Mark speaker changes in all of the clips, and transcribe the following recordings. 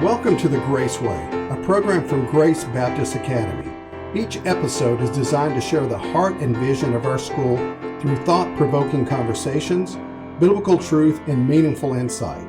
Speaker 1: Welcome to The Grace Way, a program from Grace Baptist Academy. Each episode is designed to share the heart and vision of our school through thought-provoking conversations, biblical truth, and meaningful insight.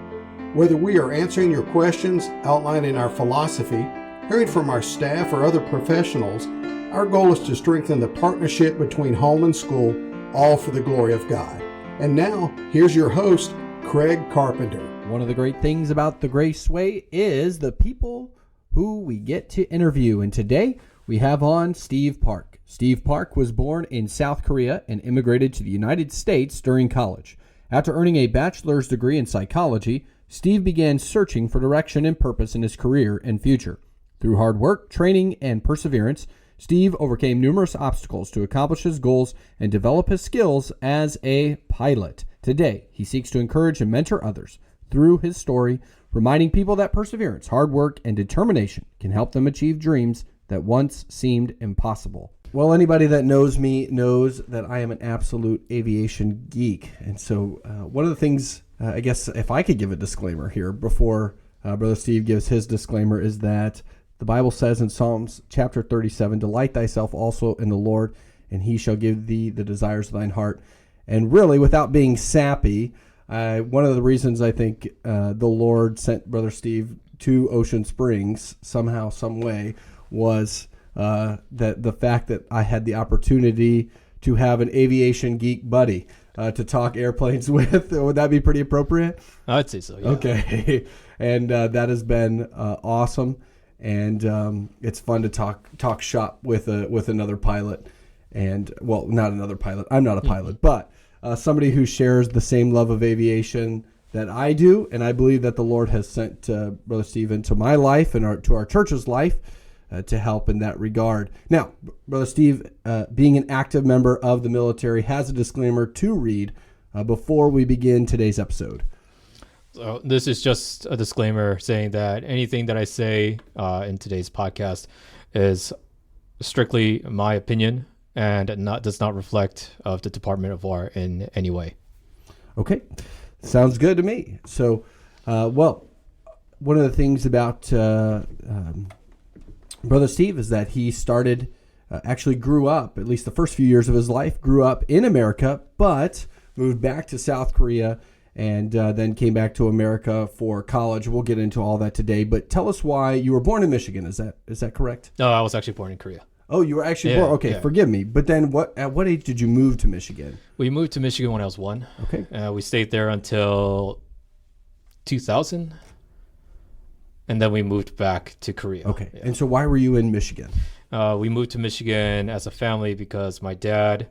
Speaker 1: Whether we are answering your questions, outlining our philosophy, hearing from our staff or other professionals, our goal is to strengthen the partnership between home and school, all for the glory of God. And now, here's your host, Craig Carpenter.
Speaker 2: One of the great things about the Grace Way is the people who we get to interview. And today we have on Steve Park. Steve Park was born in South Korea and immigrated to the United States during college. After earning a bachelor's degree in psychology, Steve began searching for direction and purpose in his career and future. Through hard work, training, and perseverance, Steve overcame numerous obstacles to accomplish his goals and develop his skills as a pilot. Today, he seeks to encourage and mentor others through his story, reminding people that perseverance, hard work, and determination can help them achieve dreams that once seemed impossible. Well, anybody that knows me knows that I am an absolute aviation geek. And so one of the things, I guess if I could give a disclaimer here before Brother Steve gives his disclaimer, is that the Bible says in Psalms chapter 37, "Delight thyself also in the Lord, and he shall give thee the desires of thine heart." And really, without being sappy, one of the reasons I think the Lord sent Brother Steve to Ocean Springs somehow, some way, was that the fact that I had the opportunity to have an aviation geek buddy to talk airplanes with. Would that be pretty appropriate?
Speaker 3: I'd say so, yeah.
Speaker 2: Okay. And that has been awesome. And it's fun to talk shop with another pilot. And, well, not another pilot. I'm not a pilot, but somebody who shares the same love of aviation that I do, and I believe that the Lord has sent Brother Steve into my life and to our church's life to help in that regard. Now, Brother Steve, being an active member of the military, has a disclaimer to read before we begin today's episode.
Speaker 3: So this is just a disclaimer saying that anything that I say in today's podcast is strictly my opinion and does not reflect of the Department of War in any way.
Speaker 2: Okay, sounds good to me. So, well, one of the things about Brother Steve is that he actually grew up, at least the first few years of his life, grew up in America, but moved back to South Korea and then came back to America for college. We'll get into all that today, but tell us why you were born in Michigan. Is that correct?
Speaker 3: No, I was actually born in Korea.
Speaker 2: Oh, you were actually born? Okay, yeah. Forgive me. But then at what age did you move to Michigan?
Speaker 3: We moved to Michigan when I was 1.
Speaker 2: Okay.
Speaker 3: We stayed there until 2000, and then we moved back to Korea.
Speaker 2: Okay.
Speaker 3: Yeah.
Speaker 2: And so why were you in Michigan?
Speaker 3: We moved to Michigan as a family because my dad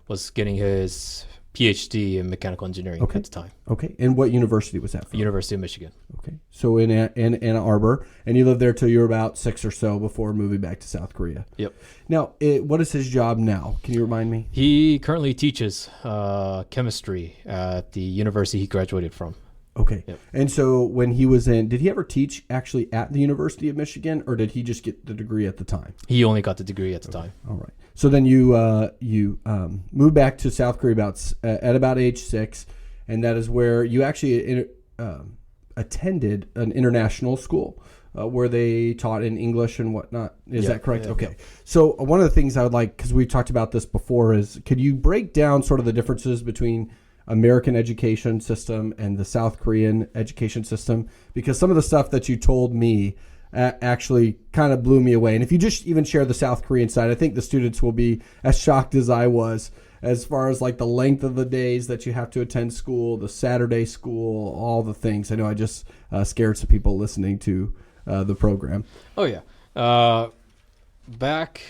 Speaker 3: was getting his PhD in mechanical engineering at the time.
Speaker 2: Okay. And what university was that from?
Speaker 3: University of Michigan.
Speaker 2: Okay. So in Ann Arbor, and you lived there till you were about 6 or so before moving back to South Korea.
Speaker 3: Yep.
Speaker 2: Now, what is his job now? Can you remind me?
Speaker 3: He currently teaches chemistry at the university he graduated from.
Speaker 2: Okay.
Speaker 3: Yep.
Speaker 2: And so when he was did he ever teach actually at the University of Michigan, or did he just get the degree at the time?
Speaker 3: He only got the degree at the time.
Speaker 2: All right. So then you moved back to South Korea at about age 6, and that is where you actually attended an international school where they taught in English and whatnot. Is that correct? Yeah, okay. Yeah. So one of the things I would like, because we talked about this before, is could you break down sort of the differences between American education system and the South Korean education system? Because some of the stuff that you told me actually kind of blew me away. And if you just even share the South Korean side, I think the students will be as shocked as I was as far as like the length of the days that you have to attend school, the Saturday school, all the things. I know I just scared some people listening to the program.
Speaker 3: Oh, yeah. Back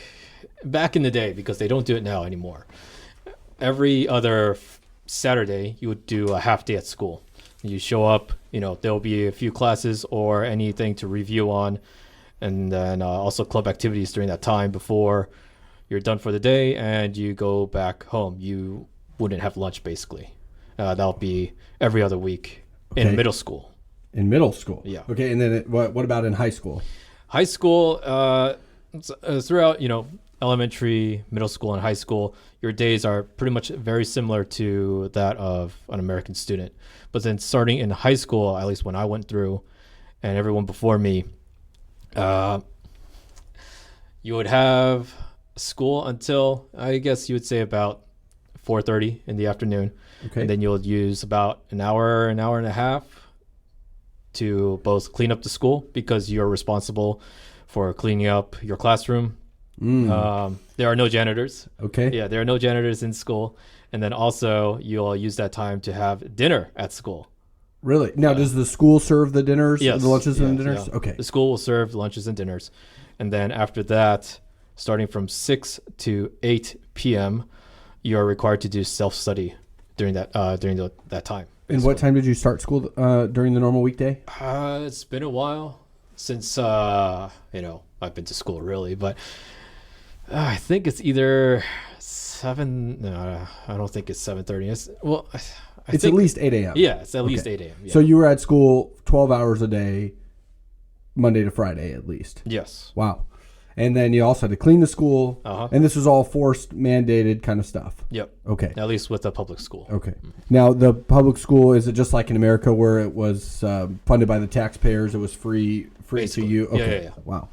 Speaker 3: in the day, because they don't do it now anymore, every other Saturday you would do a half day at school. You show up, there'll be a few classes or anything to review on, and then also club activities during that time before you're done for the day and you go back home. You wouldn't have lunch, basically. That'll be every other week in middle school.
Speaker 2: In middle school?
Speaker 3: Yeah.
Speaker 2: Okay, and then what about in high school?
Speaker 3: High school, throughout, elementary, middle school, and high school, your days are pretty much very similar to that of an American student. But then starting in high school, at least when I went through, and everyone before me, you would have school until, I guess you would say, about 4:30 in the afternoon.
Speaker 2: Okay.
Speaker 3: And then you'll use about an hour and a half to both clean up the school, because you're responsible for cleaning up your classroom. There are no janitors.
Speaker 2: Okay.
Speaker 3: Yeah, there are no janitors in school. And then also you'll use that time to have dinner at school.
Speaker 2: Really? Now, does the school serve the dinners,
Speaker 3: Yes,
Speaker 2: the lunches and
Speaker 3: yes,
Speaker 2: dinners?
Speaker 3: yeah.
Speaker 2: Okay.
Speaker 3: The school will serve lunches and dinners. And then after that, starting from 6 to 8 p.m., you're required to do self-study during that time.
Speaker 2: And what time did you start school during the normal weekday?
Speaker 3: It's been a while since I've been to school, really, but I think it's either 7. No, I don't think it's 7:30. It's
Speaker 2: It's at least 8 a.m.
Speaker 3: Yeah, it's at least 8 a.m. Yeah.
Speaker 2: So you were at school 12 hours a day, Monday to Friday at least.
Speaker 3: Yes.
Speaker 2: Wow. And then you also had to clean the school.
Speaker 3: Uh-huh.
Speaker 2: And this was all forced, mandated kind of stuff.
Speaker 3: Yep.
Speaker 2: Okay.
Speaker 3: At least with a public school.
Speaker 2: Okay. Now, the public school, is it just like in America where it was funded by the taxpayers? It was free to
Speaker 3: Basically.
Speaker 2: you?
Speaker 3: Yeah,
Speaker 2: Okay.
Speaker 3: yeah.
Speaker 2: Wow.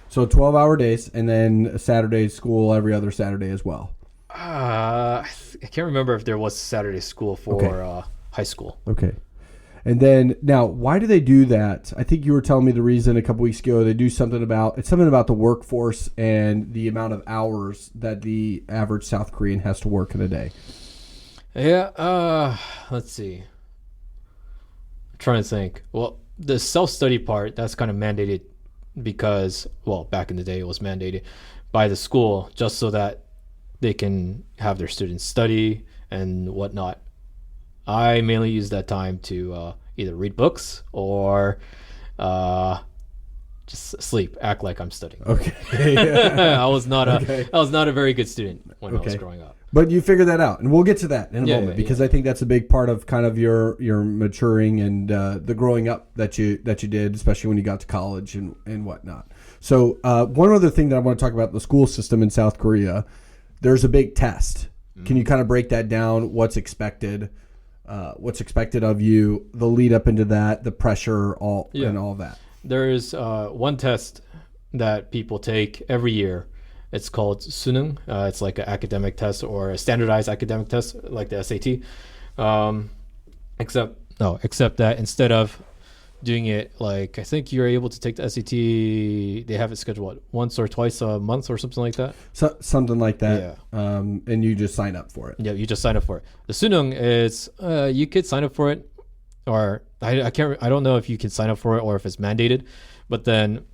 Speaker 2: So 12-hour days, and then Saturday school every other Saturday as well.
Speaker 3: I can't remember if there was Saturday school for high school.
Speaker 2: Okay. And then now, why do they do that? I think you were telling me the reason a couple weeks ago. They do something about the workforce and the amount of hours that the average South Korean has to work in a day.
Speaker 3: Yeah. Let's see. I'm trying to think. Well, the self-study part, that's kind of mandated because, well, back in the day it was mandated by the school just so that they can have their students study and whatnot. I mainly use that time to either read books or just sleep, act like I'm studying.
Speaker 2: Okay.
Speaker 3: I was not a very good student when I was growing up.
Speaker 2: But you figured that out, and we'll get to that in a moment,
Speaker 3: yeah,
Speaker 2: because I think that's a big part of kind of your maturing and the growing up that you did, especially when you got to college and whatnot. So one other thing that I want to talk about, the school system in South Korea, there's a big test. Can you kind of break that down? What's expected of you, the lead up into that, the pressure, and all that.
Speaker 3: There's one test that people take every year. It's called Sunung. It's like an academic test or a standardized academic test, like the SAT. Except that instead of doing it, like, I think you're able to take the SAT, they have it scheduled once or twice a month or something like that.
Speaker 2: So, something like that. Yeah. And you just sign up for it.
Speaker 3: Yeah, you just sign up for it. The Sunung is you could sign up for it, or I don't know if you can sign up for it or if it's mandated, but then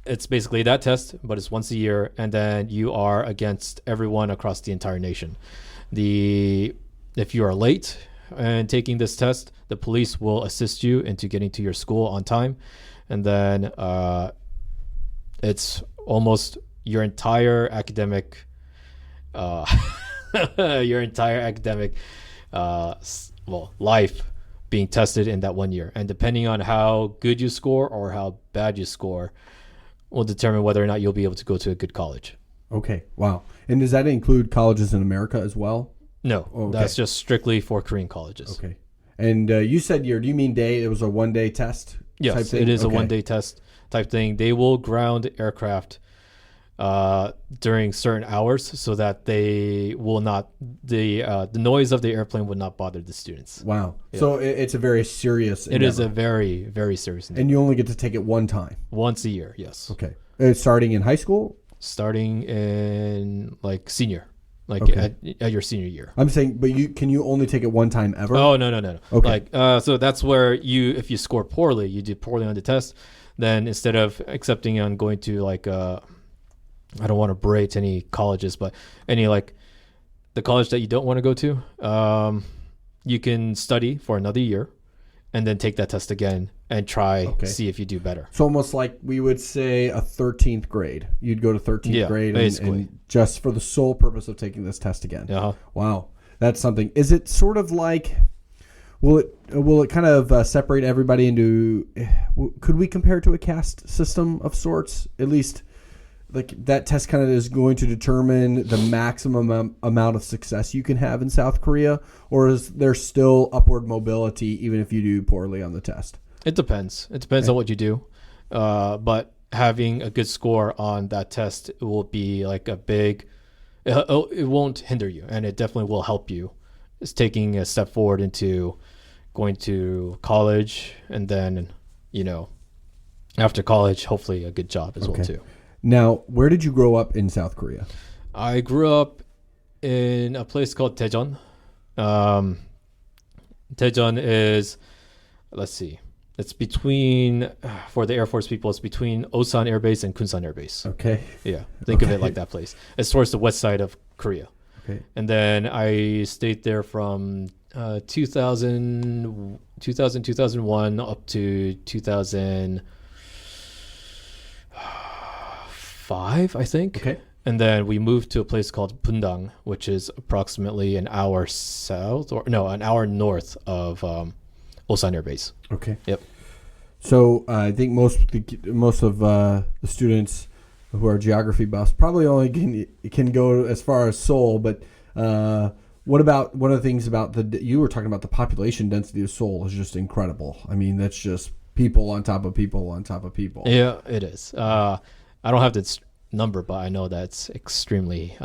Speaker 3: it's basically that test, but it's once a year, and then you are against everyone across the entire nation. If you are late and taking this test, the police will assist you into getting to your school on time, and then it's almost your entire academic life being tested in that 1 year. And depending on how good you score or how bad you score will determine whether or not you'll be able to go to a good college.
Speaker 2: Okay. Wow. And does that include colleges in America as well?
Speaker 3: No,
Speaker 2: okay.
Speaker 3: That's just strictly for Korean colleges.
Speaker 2: Okay. And you said do you mean day? It was a 1-day test?
Speaker 3: Yes,
Speaker 2: type thing?
Speaker 3: It is a 1-day test type thing. They will ground aircraft during certain hours so that they will not, the noise of the airplane would not bother the students.
Speaker 2: Wow.
Speaker 3: Yeah.
Speaker 2: So it's a very serious endeavor.
Speaker 3: It is a very, very serious endeavor.
Speaker 2: And you only get to take it one time?
Speaker 3: Once a year, yes.
Speaker 2: Okay. Starting in high school?
Speaker 3: Starting in like senior. Like
Speaker 2: okay.
Speaker 3: at your senior year.
Speaker 2: I'm saying, but can you only take it one time ever?
Speaker 3: Oh, no.
Speaker 2: Okay.
Speaker 3: Like, so that's where if you score poorly, you did poorly on the test, then instead of accepting on going to like, I don't want to berate any colleges, but any like the college that you don't want to go to, you can study for another year and then take that test again and try see if you do better.
Speaker 2: So almost like we would say a 13th grade. You'd go to 13th grade and just for the sole purpose of taking this test again.
Speaker 3: Uh-huh.
Speaker 2: Wow. That's something. Is it sort of like, will it kind of separate everybody into, could we compare it to a caste system of sorts? At least like that test kind of is going to determine the maximum amount of success you can have in South Korea, or is there still upward mobility even if you do poorly on the test?
Speaker 3: It depends. It depends on what you do. But having a good score on that test will be like it won't hinder you, and it definitely will help you. It's taking a step forward into going to college, and then, after college, hopefully a good job as well too.
Speaker 2: Now, where did you grow up in South Korea?
Speaker 3: I grew up in a place called Daejeon. Daejeon is, let's see, it's between, for the Air Force people, it's between Osan Air Base and Kunsan Air Base.
Speaker 2: Okay.
Speaker 3: Yeah, think of it like that place. It's towards the west side of Korea.
Speaker 2: Okay.
Speaker 3: And then I stayed there from 2001 up to 2005, I think.
Speaker 2: Okay.
Speaker 3: And then we moved to a place called Pundang, which is approximately an hour north of Osan Air Base.
Speaker 2: Okay.
Speaker 3: Yep.
Speaker 2: So I think most of the students who are geography buffs probably only can go as far as Seoul. But what about one of the things about you were talking about the population density of Seoul is just incredible. I mean, that's just people on top of people on top of people.
Speaker 3: Yeah, it is. I don't have this number, but I know that's extremely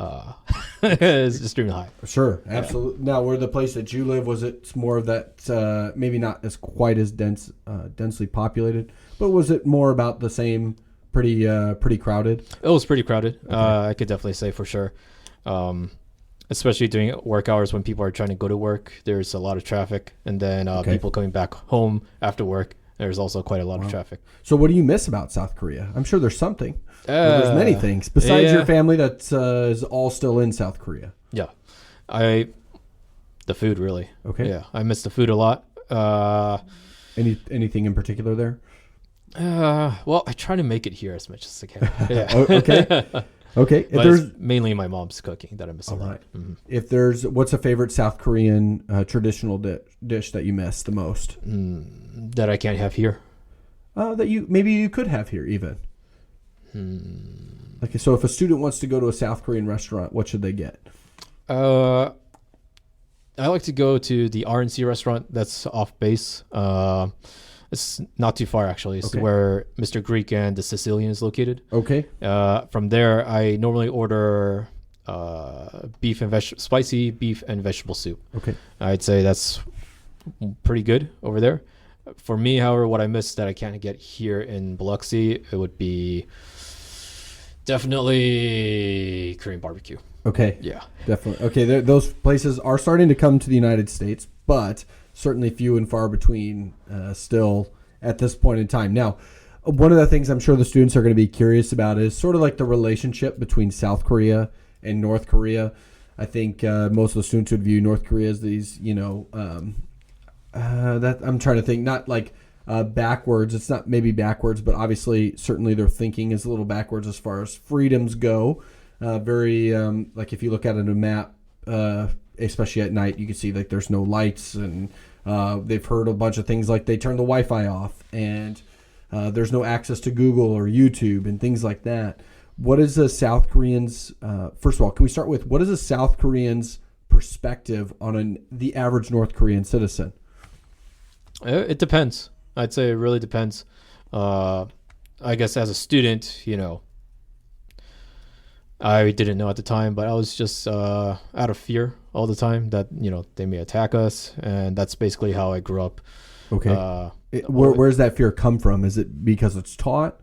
Speaker 3: it's extremely high.
Speaker 2: Sure, absolutely. Yeah. Now, where the place that you live, was it more of that? Maybe not as quite as densely populated, but was it more about the same? Pretty crowded.
Speaker 3: It was pretty crowded.
Speaker 2: Okay.
Speaker 3: I could definitely say for sure. Especially during work hours when people are trying to go to work, there's a lot of traffic, and then people coming back home after work, there's also quite a lot of traffic.
Speaker 2: So what do you miss about South Korea? I'm sure there's something. There's many things besides your family that is all still in South Korea.
Speaker 3: Yeah, the food really.
Speaker 2: Okay.
Speaker 3: Yeah, I miss the food a lot.
Speaker 2: Anything in particular there?
Speaker 3: Well, I try to make it here as much as I can. Yeah.
Speaker 2: Okay. Okay.
Speaker 3: But it's mainly my mom's cooking that I miss a lot.
Speaker 2: Right. Mm-hmm. What's a favorite South Korean traditional dish that you miss the most?
Speaker 3: That I can't have here.
Speaker 2: That you could have here even. Okay, so if a student wants to go to a South Korean restaurant, what should they get?
Speaker 3: I like to go to the RNC restaurant that's off base. It's not too far, actually. It's where Mr. Greek and the Sicilian is located. Okay. From there, I normally order spicy beef and vegetable soup. Okay. I'd say that's pretty good over there. For me, however, what I miss that I can't get here in Biloxi, it would be definitely Korean barbecue. Okay. Yeah. Definitely. Okay. Those places are starting to come to the United States, but certainly few and far between still at this point in time. Now, one of the things I'm sure the students are going to be curious about is sort of like the relationship between South Korea and North Korea. I think most of the students would view North Korea as these, that I'm trying to think, not like backwards. It's not maybe backwards, but obviously, certainly their thinking is a little backwards as far as freedoms go. Very, like if you look at it on a map, especially at night, you can see like there's no lights, and they've heard a bunch of things like they turn the Wi-Fi off, and there's no access to Google or YouTube and things like that. What is the South Koreans? First of all, can we start with what is a South Korean's perspective on the average North Korean citizen? It depends. I'd say it really depends. I guess as a student, I didn't know at the time, but I was just out of fear all the time that, they may attack us. And that's basically how I grew up. Okay. Where's that fear come from? Is it because it's taught?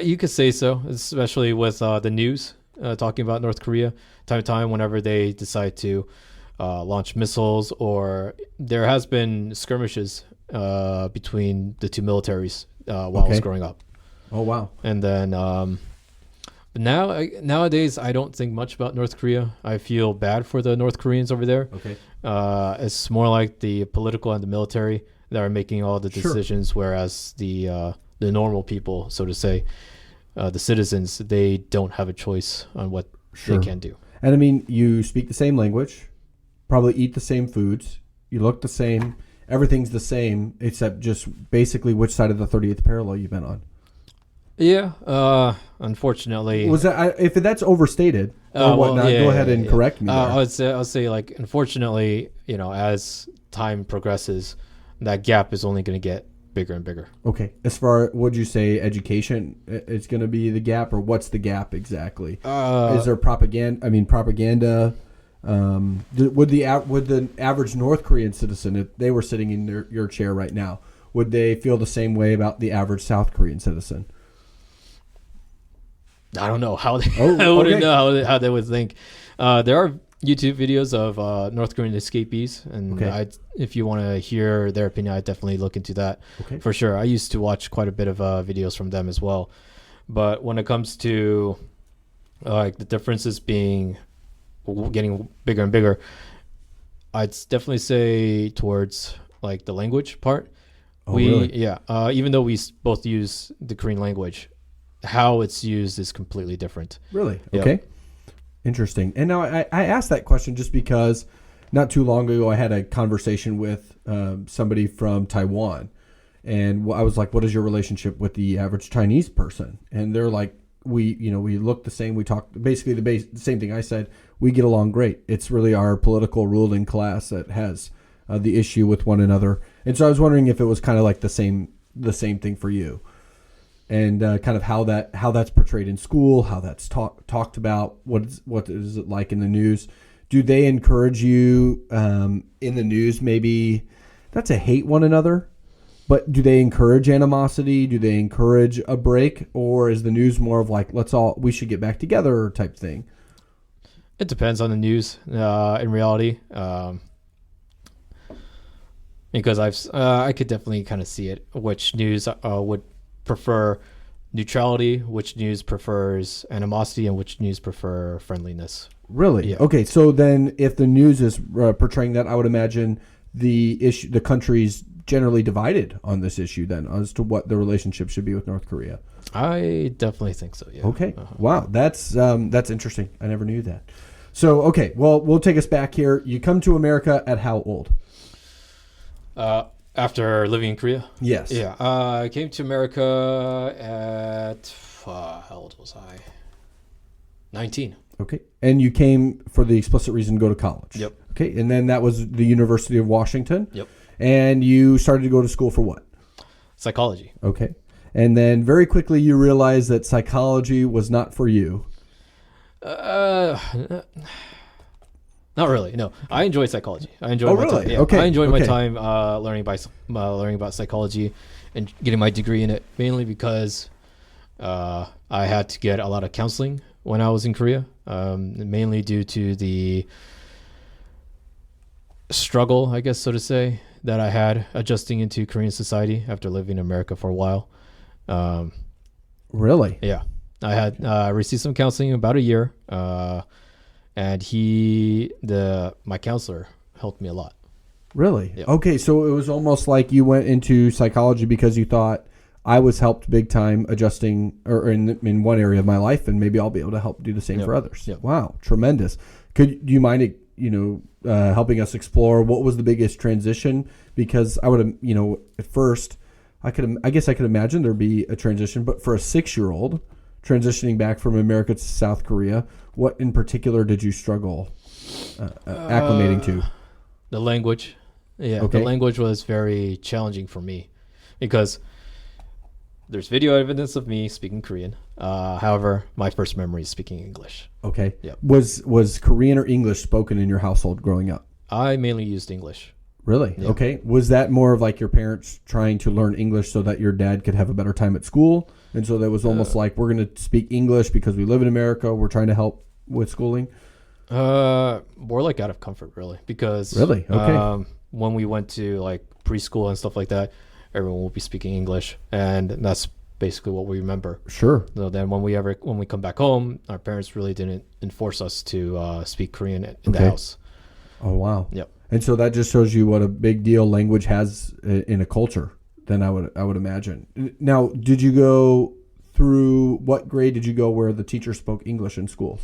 Speaker 3: You could say so, especially with the news talking about North Korea. Time to time, whenever they decide to launch missiles, or there has been skirmishes between the two militaries while I was growing up. Oh, wow. And then nowadays, I don't think much about North Korea. I feel bad for the North Koreans over there. Okay. It's more like the political and the military that are making all the decisions, whereas the normal people, so to say, the citizens, they don't have a choice on what they can do. And I mean, you speak the same language, probably eat the same foods, you look the same, everything's the same, except just basically which side of the 30th parallel you've been on. Yeah, unfortunately. Was that if that's overstated or whatnot? Go ahead and correct me. I'll say, like, unfortunately, as time progresses, that gap is only going to get bigger and bigger.
Speaker 2: Okay. As far, would you say education is going to be the gap, or what's the gap exactly? Is there propaganda? I mean, propaganda. Would the average North Korean citizen, if they were sitting in your chair right now, would they feel the same way about the average South Korean citizen?
Speaker 3: I don't know how they.
Speaker 2: Oh,
Speaker 3: I wouldn't
Speaker 2: okay.
Speaker 3: know how they would think. There are YouTube videos of North Korean escapees, and
Speaker 2: Okay.
Speaker 3: if you want to hear their opinion, I definitely look into that
Speaker 2: Okay.
Speaker 3: for sure. I used to watch quite a bit of videos from them as well, but when it comes to like the differences being getting bigger and bigger, I'd definitely say towards like the language part.
Speaker 2: Oh, really?
Speaker 3: Yeah. Even though we both use the Korean language, how it's used is completely different.
Speaker 2: Really?
Speaker 3: Yeah.
Speaker 2: Okay. Interesting. And now I asked that question just because not too long ago I had a conversation with somebody from Taiwan, and I was like, "What is your relationship with the average Chinese person?" And they're like, "We look the same. We talk basically the same thing I said. We get along great. It's really our political ruling class that has the issue with one another." And so I was wondering if it was kind of like the same thing for you. And kind of how that's portrayed in school, how that's talked about, what is it like in the news? Do they encourage you in the news, maybe not to hate one another, but do they encourage animosity? Do they encourage a break, or is the news more of like we should get back together type thing?
Speaker 3: It depends on the news. In reality, because I could definitely kind of see it. Which news would prefer neutrality, which news prefers animosity, and which news prefer friendliness.
Speaker 2: Really?
Speaker 3: Yeah.
Speaker 2: Okay, so then if the news is portraying that, I would imagine the country's generally divided on this issue then as to what the relationship should be with North Korea.
Speaker 3: I definitely think so, yeah.
Speaker 2: Okay. Wow, that's interesting. I never knew that. So, okay, well, we'll take us back here. You come to America at how old?
Speaker 3: After living in Korea?
Speaker 2: Yes.
Speaker 3: Yeah. I came to America at, how old was I? 19.
Speaker 2: Okay. And you came for the explicit reason to go to college.
Speaker 3: Yep.
Speaker 2: Okay. And then that was the University of Washington.
Speaker 3: Yep.
Speaker 2: And you started to go to school for what?
Speaker 3: Psychology.
Speaker 2: Okay. And then very quickly you realized that psychology was not for you.
Speaker 3: Not really. No, I enjoy psychology. I enjoy.
Speaker 2: Oh,
Speaker 3: my
Speaker 2: really?
Speaker 3: Time. Yeah.
Speaker 2: Okay.
Speaker 3: I enjoyed my
Speaker 2: Okay.
Speaker 3: time learning about psychology and getting my degree in it, mainly because I had to get a lot of counseling when I was in Korea, mainly due to the struggle, I guess, so to say, that I had adjusting into Korean society after living in America for a while.
Speaker 2: Really?
Speaker 3: Yeah, I had received some counseling about a year. And my counselor helped me a lot.
Speaker 2: Really?
Speaker 3: Yeah.
Speaker 2: Okay, so it was almost like you went into psychology because you thought I was helped big time adjusting or in one area of my life, and maybe I'll be able to help do the same for others.
Speaker 3: Yep.
Speaker 2: Wow, tremendous. Do you mind helping us explore what was the biggest transition? Because I would at first I guess I could imagine there'd be a transition, but for a 6-year-old transitioning back from America to South Korea, what in particular did you struggle acclimating to?
Speaker 3: The language. Yeah,
Speaker 2: Okay.
Speaker 3: the language was very challenging for me because there's video evidence of me speaking Korean. However, my first memory is speaking English.
Speaker 2: Okay.
Speaker 3: Yep.
Speaker 2: Was Korean or English spoken in your household growing up?
Speaker 3: I mainly used English.
Speaker 2: Really?
Speaker 3: Yeah.
Speaker 2: Okay. Was that more of like your parents trying to learn English so that your dad could have a better time at school? And so that was almost like, we're going to speak English because we live in America. We're trying to help with schooling.
Speaker 3: More like out of comfort, really, because
Speaker 2: Really? Okay.
Speaker 3: when we went to like preschool and stuff like that, everyone will be speaking English, and that's basically what we remember.
Speaker 2: Sure.
Speaker 3: So then when we come back home, our parents really didn't enforce us to speak Korean in the
Speaker 2: Okay.
Speaker 3: house.
Speaker 2: Oh, wow.
Speaker 3: Yep.
Speaker 2: And so that just shows you what a big deal language has in a culture. Then I would imagine. Now, did you go through what grade did you go where the teacher spoke English in school?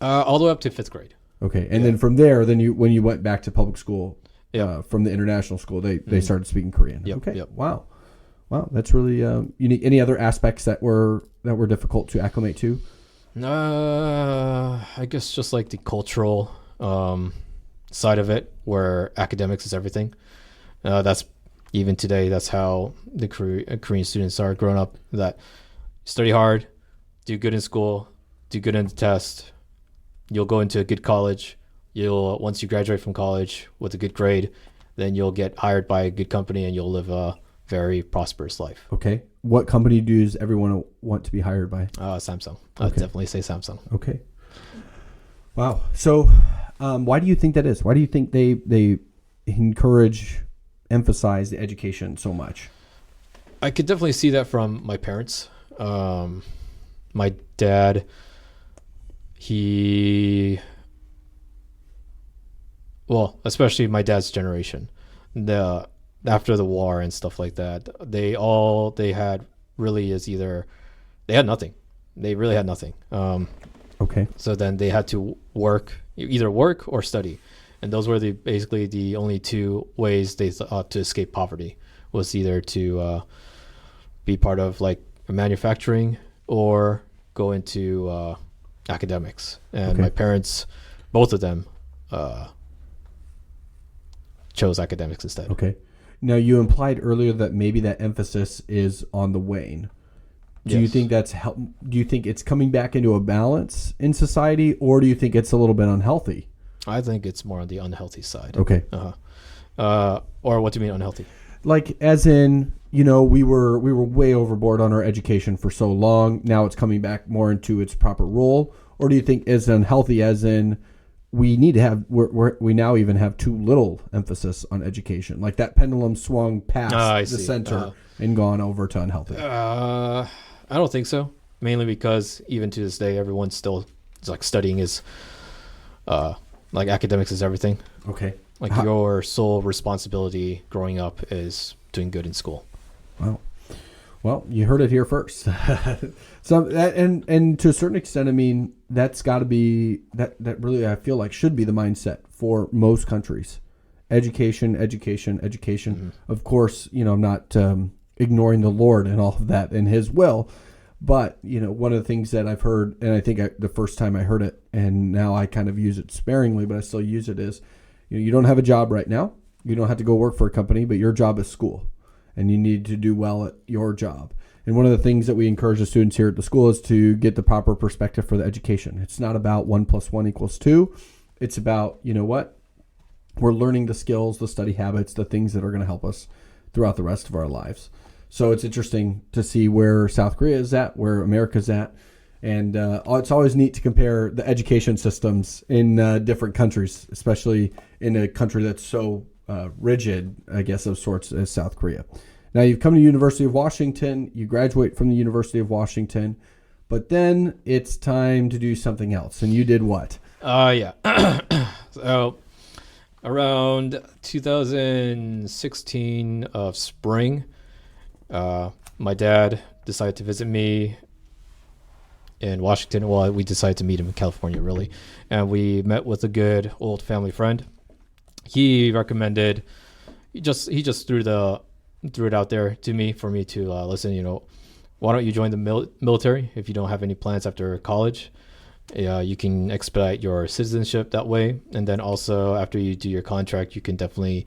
Speaker 3: All the way up to 5th grade.
Speaker 2: Okay, and then from there, when you went back to public school,
Speaker 3: Yeah.
Speaker 2: from the international school, they started speaking Korean.
Speaker 3: Yep,
Speaker 2: Okay,
Speaker 3: yep.
Speaker 2: wow, that's really unique. Any other aspects that were difficult to acclimate to?
Speaker 3: I guess just like the cultural side of it, where academics is everything. That's even today, that's how the Korean students are growing up. That study hard, do good in school, do good in the test. You'll go into a good college. Once you graduate from college with a good grade, then you'll get hired by a good company and you'll live a very prosperous life.
Speaker 2: Okay. What company does everyone want to be hired by?
Speaker 3: Samsung. I'd definitely say Samsung.
Speaker 2: Okay. Wow. So, why do you think that is? Why do you think they emphasize the education so much?
Speaker 3: I could definitely see that from my parents. My dad, especially my dad's generation, after the war and stuff like that, they had really is either they had nothing. They really had nothing.
Speaker 2: Okay.
Speaker 3: So then they had to either work or study. And those were basically the only two ways they thought to escape poverty, was either to be part of like manufacturing or go into academics. And my parents, both of them, chose academics instead.
Speaker 2: Okay. Now, you implied earlier that maybe that emphasis is on the wane. Do you think that's do you think it's coming back into a balance in society, or do you think it's a little bit unhealthy?
Speaker 3: I think it's more on the unhealthy side.
Speaker 2: Okay.
Speaker 3: Or what do you mean unhealthy?
Speaker 2: Like, as in, we were way overboard on our education for so long. Now it's coming back more into its proper role. Or do you think it's unhealthy as in we need to have, we now even have too little emphasis on education? Like that pendulum swung past the center and gone over to unhealthy.
Speaker 3: I don't think so. Mainly because even to this day, everyone's still like studying is like academics is everything.
Speaker 2: Okay.
Speaker 3: Like your sole responsibility growing up is doing good in school.
Speaker 2: Wow. Well, you heard it here first. So and to a certain extent, I mean, that's got to be that really, I feel like, should be the mindset for most countries. Education. Mm-hmm. Of course, I'm not ignoring the Lord and all of that and His will, but one of the things that I've heard, and I think the first time I heard it, and now I kind of use it sparingly, but I still use it, is you don't have a job right now. You don't have to go work for a company, but your job is school, and you need to do well at your job. And one of the things that we encourage the students here at the school is to get the proper perspective for the education. It's not about 1 + 1 = 2. It's about, we're learning the skills, the study habits, the things that are going to help us throughout the rest of our lives. So it's interesting to see where South Korea is at, where America's at. And it's always neat to compare the education systems in different countries, especially in a country that's so rigid, I guess, of sorts, as South Korea. Now, you've come to University of Washington, you graduate from the University of Washington, but then it's time to do something else. And you did what?
Speaker 3: Yeah. So around 2016 of spring, my dad decided to visit me in Washington. Well, we decided to meet him in California, really. And we met with a good old family friend. He recommended, he just threw it out there to me for me to listen. Why don't you join the military if you don't have any plans after college? You can expedite your citizenship that way, and then also after you do your contract, you can definitely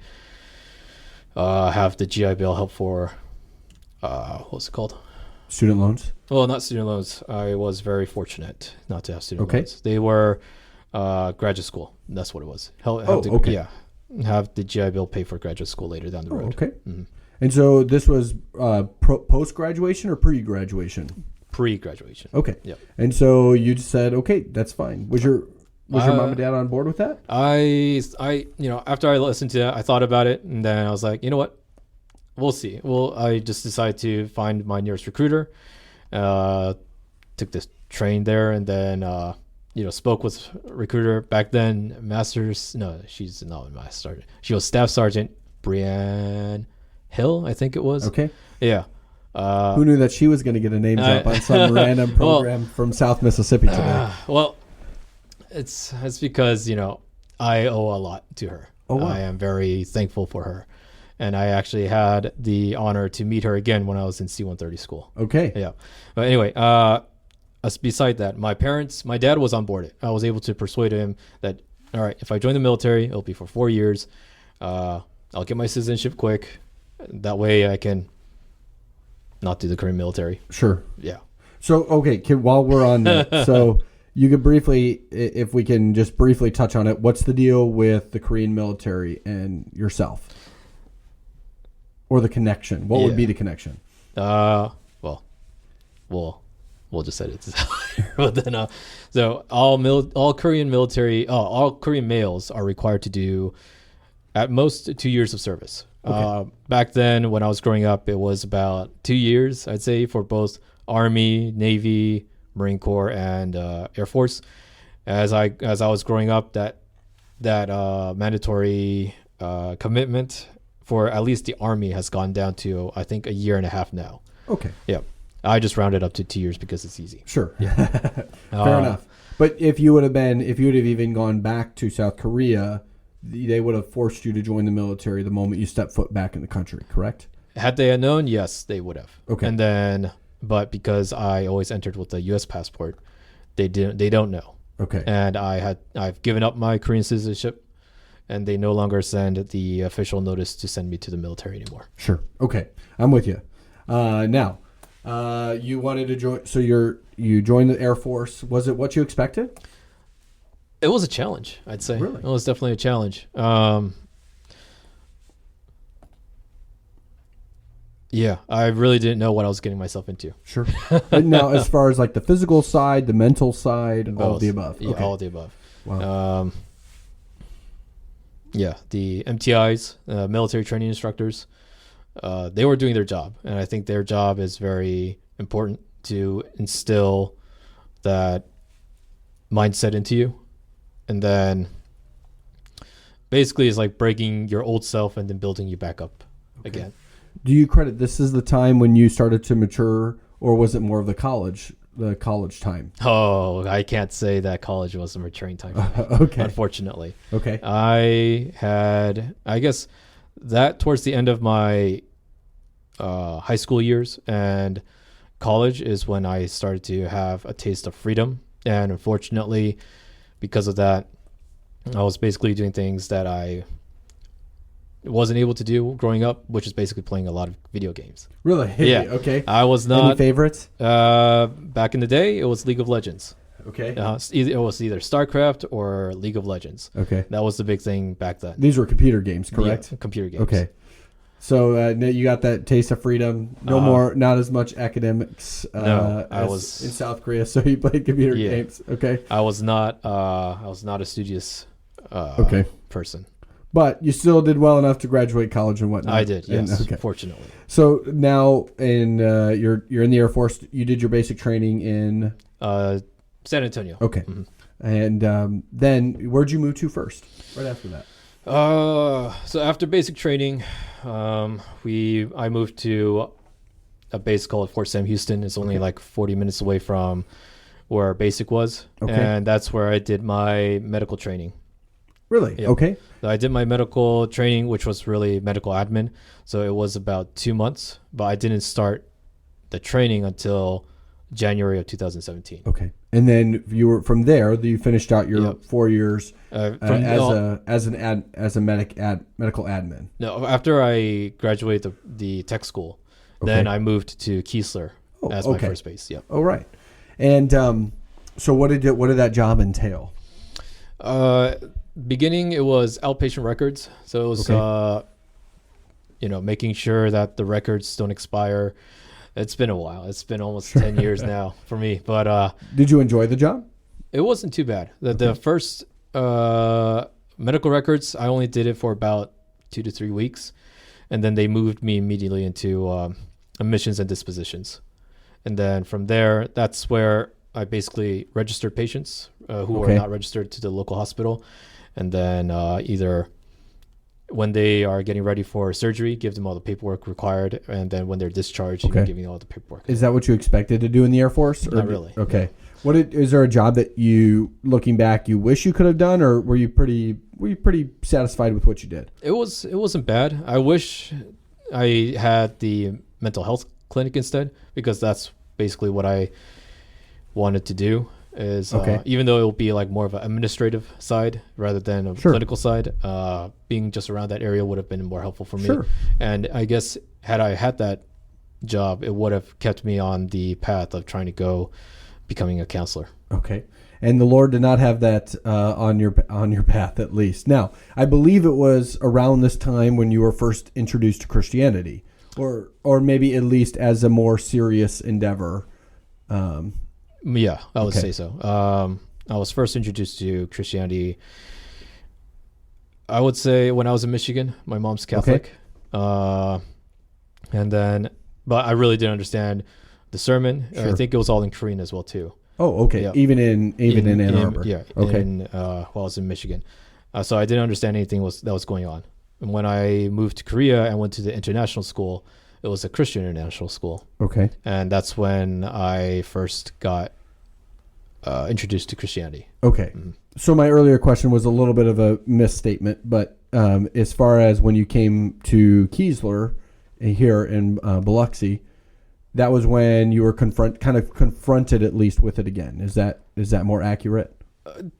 Speaker 3: have the GI Bill help for what's it called?
Speaker 2: Student loans?
Speaker 3: Well, not student loans. I was very fortunate not to have student loans. They were graduate school. That's what it was.
Speaker 2: Okay.
Speaker 3: Yeah. Have the GI Bill pay for graduate school later down the road.
Speaker 2: Okay.
Speaker 3: Mm-hmm.
Speaker 2: And so this was post-graduation or pre-graduation?
Speaker 3: Pre-graduation.
Speaker 2: Okay.
Speaker 3: Yep.
Speaker 2: And so you just said, okay, that's fine. Was your mom and dad on board with that?
Speaker 3: I after I listened to that, I thought about it, and then I was like, you know what? We'll see. Well, I just decided to find my nearest recruiter, took this train there, and then spoke with recruiter back then. She's not a master sergeant. She was Staff Sergeant Brianne Hill, I think it was.
Speaker 2: Okay.
Speaker 3: Yeah.
Speaker 2: Who knew that she was going to get a name drop on some random program from South Mississippi today?
Speaker 3: Well, it's because I owe a lot to her.
Speaker 2: Oh, wow.
Speaker 3: I am very thankful for her, and I actually had the honor to meet her again when I was in C-130 school.
Speaker 2: Okay.
Speaker 3: Yeah. But anyway, beside that, my dad was on board it. I was able to persuade him that, all right, if I join the military, it'll be for 4 years. I'll get my citizenship quick. That way I can not do the Korean military.
Speaker 2: Sure.
Speaker 3: Yeah.
Speaker 2: So, okay, while we're on that, so you could briefly, if we can just briefly touch on it, what's the deal with the Korean military and yourself? Or the connection? What would be the connection?
Speaker 3: Well, we'll just set it. But then, so all Korean military, all Korean males are required to do at most 2 years of service.
Speaker 2: Okay.
Speaker 3: Back then, when I was growing up, it was about 2 years, I'd say, for both Army, Navy, Marine Corps, and Air Force. As I was growing up, that mandatory commitment for at least the Army has gone down to, I think, 1.5 years now.
Speaker 2: Okay.
Speaker 3: Yeah. I just rounded up to 2 years because it's easy.
Speaker 2: Sure. Fair enough. But if you would have even gone back to South Korea, they would have forced you to join the military the moment you step foot back in the country, correct?
Speaker 3: Had they known, yes, they would have.
Speaker 2: Okay.
Speaker 3: And then, but because I always entered with a U.S. passport, they don't know.
Speaker 2: Okay.
Speaker 3: And I've given up my Korean citizenship, and they no longer send the official notice to send me to the military anymore.
Speaker 2: Sure. Okay. I'm with you. Now, you wanted to join, so you joined the Air Force. Was it what you expected?
Speaker 3: It was a challenge, I'd say.
Speaker 2: Really?
Speaker 3: It was definitely a challenge. Yeah, I really didn't know what I was getting myself into.
Speaker 2: Sure. But now, as far as like the physical side, the mental side, and all of the above.
Speaker 3: Yeah,
Speaker 2: Okay.
Speaker 3: all of the above.
Speaker 2: Wow.
Speaker 3: Yeah, the MTIs, military training instructors, they were doing their job. And I think their job is very important to instill that mindset into you. And then basically it's like breaking your old self and then building you back up again.
Speaker 2: Do you credit this is the time when you started to mature, or was it more of the college time?
Speaker 3: Oh, I can't say that college was a maturing time for me,
Speaker 2: Okay.
Speaker 3: unfortunately.
Speaker 2: Okay.
Speaker 3: I guess that towards the end of my high school years and college is when I started to have a taste of freedom. And unfortunately, because of that, I was basically doing things that I wasn't able to do growing up, which is basically playing a lot of video games.
Speaker 2: Really?
Speaker 3: Yeah.
Speaker 2: Okay.
Speaker 3: I was
Speaker 2: Any
Speaker 3: not.
Speaker 2: favorites?
Speaker 3: Back in the day, it was League of Legends.
Speaker 2: Okay.
Speaker 3: It was either StarCraft or League of Legends.
Speaker 2: Okay.
Speaker 3: That was the big thing back then.
Speaker 2: These were computer games, correct?
Speaker 3: Yeah, computer games.
Speaker 2: Okay. So you got that taste of freedom. No more, not as much academics.
Speaker 3: No, I
Speaker 2: as
Speaker 3: was
Speaker 2: in South Korea, so you played computer games. Okay.
Speaker 3: I was not a studious person.
Speaker 2: But you still did well enough to graduate college and whatnot.
Speaker 3: I did, yes,
Speaker 2: okay.
Speaker 3: fortunately.
Speaker 2: So now you're in the Air Force. You did your basic training in
Speaker 3: San Antonio.
Speaker 2: Okay.
Speaker 3: Mm-hmm.
Speaker 2: And then where'd you move to first? Right after that.
Speaker 3: So after basic training, I moved to a base called Fort Sam Houston. It's only like 40 minutes away from where basic was.
Speaker 2: Okay.
Speaker 3: And that's where I did my medical training.
Speaker 2: Really?
Speaker 3: Yep.
Speaker 2: Okay.
Speaker 3: So I did my medical training, which was really medical admin. So it was about 2 months, but I didn't start the training until January of 2017.
Speaker 2: Okay. And then you finished out your 4 years as a medical admin.
Speaker 3: No, after I graduated the tech school, then I moved to Keesler as my first base. Yeah.
Speaker 2: Oh, right. And so what did that job entail?
Speaker 3: Beginning, it was outpatient records. So it was, making sure that the records don't expire. It's been a while. It's been almost 10 years now for me. But
Speaker 2: did you enjoy the job?
Speaker 3: It wasn't too bad. The first medical records, I only did it for about 2 to 3 weeks. And then they moved me immediately into admissions and dispositions. And then from there, that's where I basically registered patients who are not registered to the local hospital. And then either when they are getting ready for surgery, give them all the paperwork required. And then when they're discharged, you can give me all the paperwork.
Speaker 2: Is that what you expected to do in the Air Force?
Speaker 3: Not really.
Speaker 2: Okay. Is there a job that you, looking back, you wish you could have done, or were you pretty satisfied with what you did?
Speaker 3: It wasn't bad. I wish I had the mental health clinic instead, because that's basically what I wanted to do. is
Speaker 2: Okay.
Speaker 3: even though it will be like more of an administrative side rather than a clinical side, being just around that area would have been more helpful for me.
Speaker 2: Sure.
Speaker 3: And I guess had I had that job, it would have kept me on the path of trying to go becoming a counselor.
Speaker 2: Okay. And the Lord did not have that on your path, at least. Now, I believe it was around this time when you were first introduced to Christianity, or maybe at least as a more serious endeavor.
Speaker 3: Yeah, I would say so. I was first introduced to Christianity, I would say, when I was in Michigan. My mom's Catholic. Okay. And then, but I really didn't understand the sermon. Sure. I think it was all in Korean as well, too.
Speaker 2: Oh, okay. Yeah. Even in Ann Arbor.
Speaker 3: Yeah.
Speaker 2: Okay.
Speaker 3: While I was in Michigan. So I didn't understand anything that was going on. And when I moved to Korea and went to the international school, it was a Christian international school.
Speaker 2: Okay.
Speaker 3: And that's when I first got introduced to Christianity.
Speaker 2: Okay. Mm-hmm. So my earlier question was a little bit of a misstatement, but as far as when you came to Keesler here in Biloxi, that was when you were confronted at least with it again. Is that more accurate?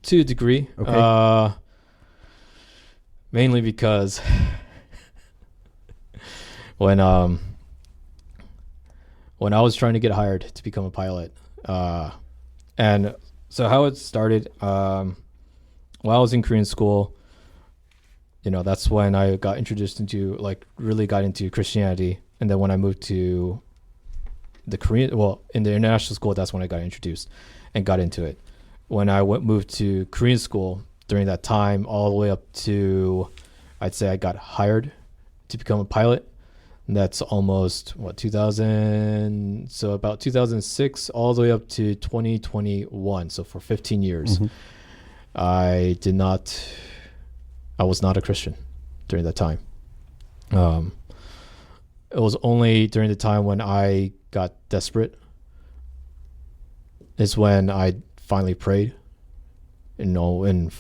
Speaker 3: To a degree.
Speaker 2: Okay.
Speaker 3: Mainly because when I was trying to get hired to become a pilot, and so how it started, while I was in Korean school, that's when I got introduced into, really got into Christianity. And then when I moved to in the international school, that's when I got introduced and got into it. When I moved to Korean school during that time, all the way up to, I'd say I got hired to become a pilot. And that's almost 2000, so about 2006 all the way up to 2021. So for 15 years, mm-hmm. I was not a Christian during that time. It was only during the time when I got desperate is when I finally prayed, in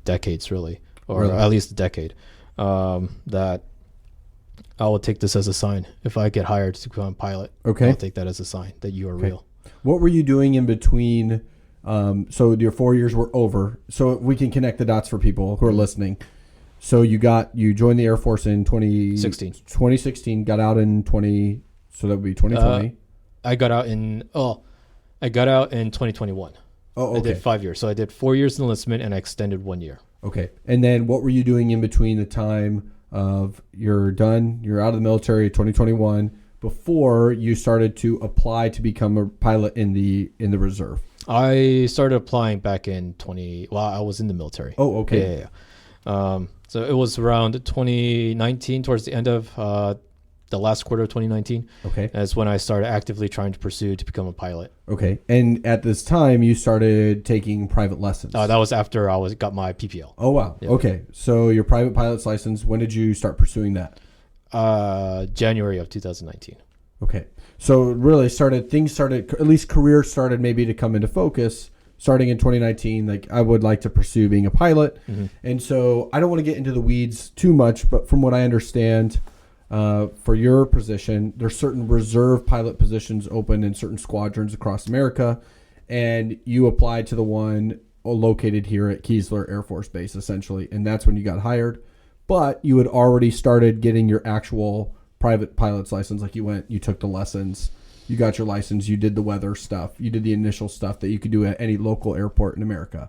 Speaker 3: decades really, or really? At least a decade, that I will take this as a sign. If I get hired to become a pilot,
Speaker 2: okay,
Speaker 3: I'll take that as a sign that you are real.
Speaker 2: What were you doing in between? So your 4 years were over. So we can connect the dots for people who are listening. So you joined the Air Force in 2016, got out in so that would be 2020.
Speaker 3: I got out in 2021.
Speaker 2: Oh, okay.
Speaker 3: I did 5 years. So I did 4 years enlistment and I extended 1 year.
Speaker 2: Okay. And then what were you doing in between the time of you're out of the military, 2021, before you started to apply to become a pilot in the reserve?
Speaker 3: I started applying back in I was in the military.
Speaker 2: Oh, okay.
Speaker 3: Yeah. So it was around 2019, towards the end of the last quarter of 2019.
Speaker 2: Okay.
Speaker 3: That's when I started actively trying to pursue to become a pilot.
Speaker 2: Okay. And at this time, you started taking private lessons.
Speaker 3: That was after I got my PPL.
Speaker 2: Oh, wow. Yeah. Okay. So your private pilot's license, when did you start pursuing that?
Speaker 3: January of 2019.
Speaker 2: Okay. So really at least career started maybe to come into focus starting in 2019. Like, I would like to pursue being a pilot. Mm-hmm. And so I don't want to get into the weeds too much, but from what I understand, for your position, there's certain reserve pilot positions open in certain squadrons across America, and you applied to the one located here at Keesler Air Force Base, essentially, and that's when you got hired. But you had already started getting your actual private pilot's license. Like, you took the lessons, you got your license, you did the weather stuff, you did the initial stuff that you could do at any local airport in America.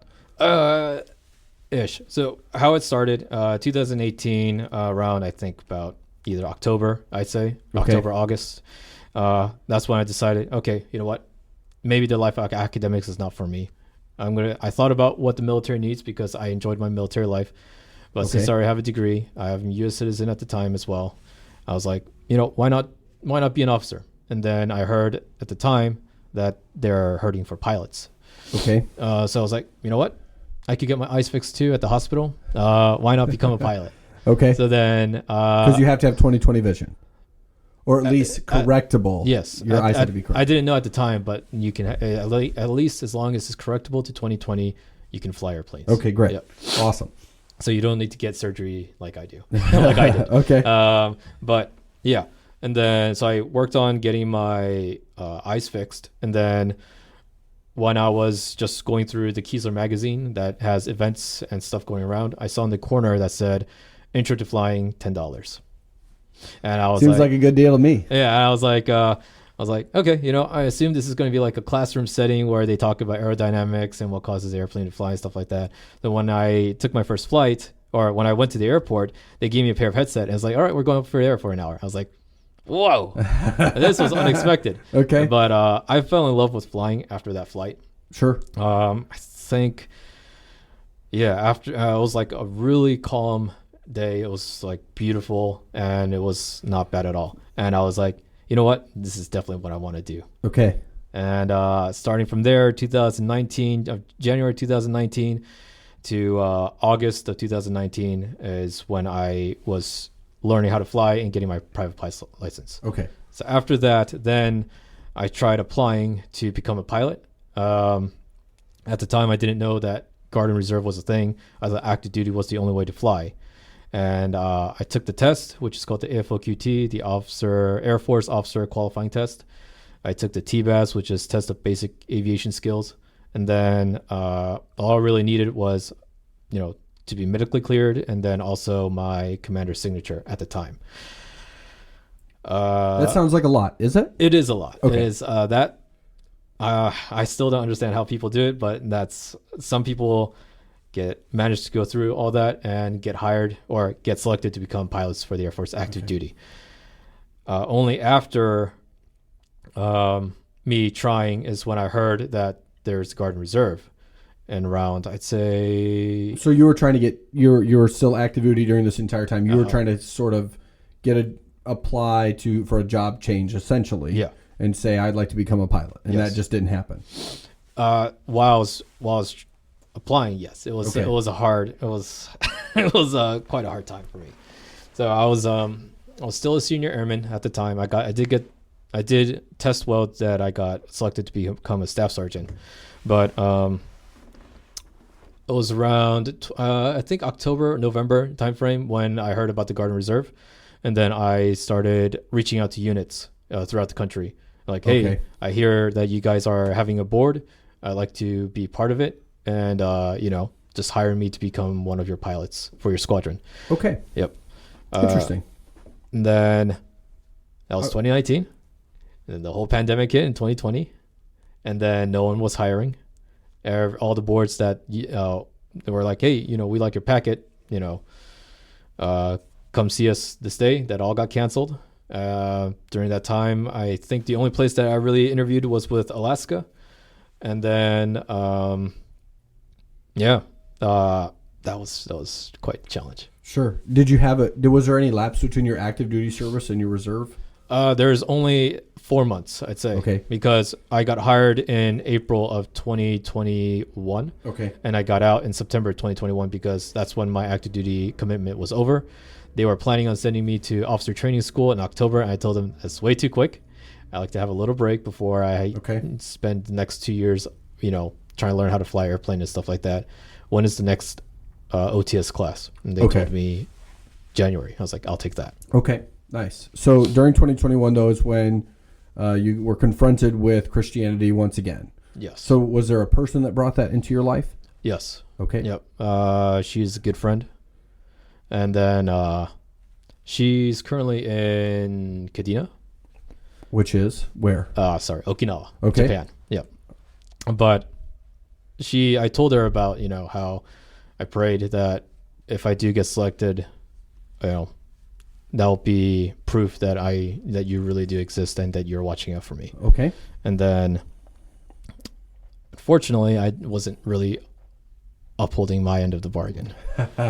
Speaker 3: Ish. So how it started, 2018, around, I think, about either October, I'd say. Okay. October, August. That's when I decided, okay, you know what? Maybe the life of academics is not for me. I thought about what the military needs because I enjoyed my military life. But since I already have a degree, I'm a U.S. citizen at the time as well. I was like, why not be an officer? And then I heard at the time that they're hurting for pilots.
Speaker 2: Okay.
Speaker 3: So I was like, you know what? I could get my eyes fixed too at the hospital. Why not become a pilot?
Speaker 2: Okay.
Speaker 3: So then,
Speaker 2: because you have to have 20/20 vision, or at least correctable.
Speaker 3: Yes,
Speaker 2: your eyes have to be correct.
Speaker 3: I didn't know at the time, but you can at least as long as it's correctable to 20/20, you can fly airplanes.
Speaker 2: Okay, great,
Speaker 3: yep.
Speaker 2: Awesome.
Speaker 3: So you don't need to get surgery like I do, like I did.
Speaker 2: Okay.
Speaker 3: But yeah, and then so I worked on getting my eyes fixed, and then when I was just going through the Keesler magazine that has events and stuff going around, I saw in the corner that said Intro to Flying, $10. And I was
Speaker 2: Seems like a good deal to me.
Speaker 3: yeah, and I was like, okay, you know, I assume this is going to be like a classroom setting where they talk about aerodynamics and what causes the airplane to fly and stuff like that. Then when I took my first flight, or when I went to the airport, they gave me a pair of headset and it's like, all right, we're going for the air for an hour. I was like, whoa, this was unexpected.
Speaker 2: Okay.
Speaker 3: But I fell in love with flying after that flight.
Speaker 2: Sure.
Speaker 3: I think, yeah, after it was like a really calm day. It was like beautiful and it was not bad at all. And I was like, you know what? This is definitely what I want to do.
Speaker 2: Okay.
Speaker 3: And starting from there, 2019, January 2019 to August of 2019 is when I was learning how to fly and getting my private pilot license.
Speaker 2: Okay.
Speaker 3: So after that, then I tried applying to become a pilot. At the time, I didn't know that Guard and Reserve was a thing. I thought active duty was the only way to fly. And I took the test, which is called the AFOQT, the Air Force Officer Qualifying Test. I took the TBAS, which is Test of Basic Aviation Skills. And then all I really needed was, you know, to be medically cleared, and then also my commander's signature at the time.
Speaker 2: That sounds like a lot, is it?
Speaker 3: It is a lot.
Speaker 2: Okay.
Speaker 3: It is that. I still don't understand how people do it, but that's some people manage to go through all that and get hired or get selected to become pilots for the Air Force active duty. Only after me trying is when I heard that there's Guard and Reserve. And around, I'd say.
Speaker 2: So you were trying to get you were still active duty during this entire time. You were trying to sort of apply for a job change, essentially.
Speaker 3: Yeah.
Speaker 2: And say I'd like to become a pilot, and
Speaker 3: Yes.
Speaker 2: that just didn't happen.
Speaker 3: While I was applying, yes, it was.
Speaker 2: Okay.
Speaker 3: It was it was quite a hard time for me. So I was still a senior airman at the time. I did test well that I got selected to become a staff sergeant, but it was around I think October, November timeframe when I heard about the Guard and Reserve, and then I started reaching out to units throughout the country. Like, hey,
Speaker 2: Okay.
Speaker 3: I hear that you guys are having a board. I'd like to be part of it, and you know, just hire me to become one of your pilots for your squadron.
Speaker 2: Okay.
Speaker 3: Yep.
Speaker 2: Interesting.
Speaker 3: And then that was 2019. And then the whole pandemic hit in 2020, and then no one was hiring. All the boards that they were like, hey, you know, we like your packet, you know, come see us this day. That all got canceled. During that time, I think the only place that I really interviewed was with Alaska. And then, that was quite a challenge.
Speaker 2: Sure. Did you have was there any lapse between your active duty service and your reserve?
Speaker 3: There's only 4 months, I'd say.
Speaker 2: Okay.
Speaker 3: Because I got hired in April of 2021.
Speaker 2: Okay.
Speaker 3: And I got out in September 2021 because that's when my active duty commitment was over. They were planning on sending me to officer training school in October, and I told them that's way too quick. I like to have a little break before I spend the next 2 years, you know, trying to learn how to fly airplane and stuff like that. When is the next OTS class? And they told me January. I was like, I'll take that.
Speaker 2: Okay. Nice. So during 2021, though, is when you were confronted with Christianity once again.
Speaker 3: Yes.
Speaker 2: So was there a person that brought that into your life?
Speaker 3: Yes.
Speaker 2: Okay.
Speaker 3: Yep. She's a good friend. And then she's currently in Kadena.
Speaker 2: Which is where?
Speaker 3: Okinawa.
Speaker 2: Okay.
Speaker 3: Japan. Yep. But I told her about, you know, how I prayed that if I do get selected, you know, that'll be proof that you really do exist and that you're watching out for me.
Speaker 2: Okay.
Speaker 3: And then, unfortunately, I wasn't really upholding my end of the bargain.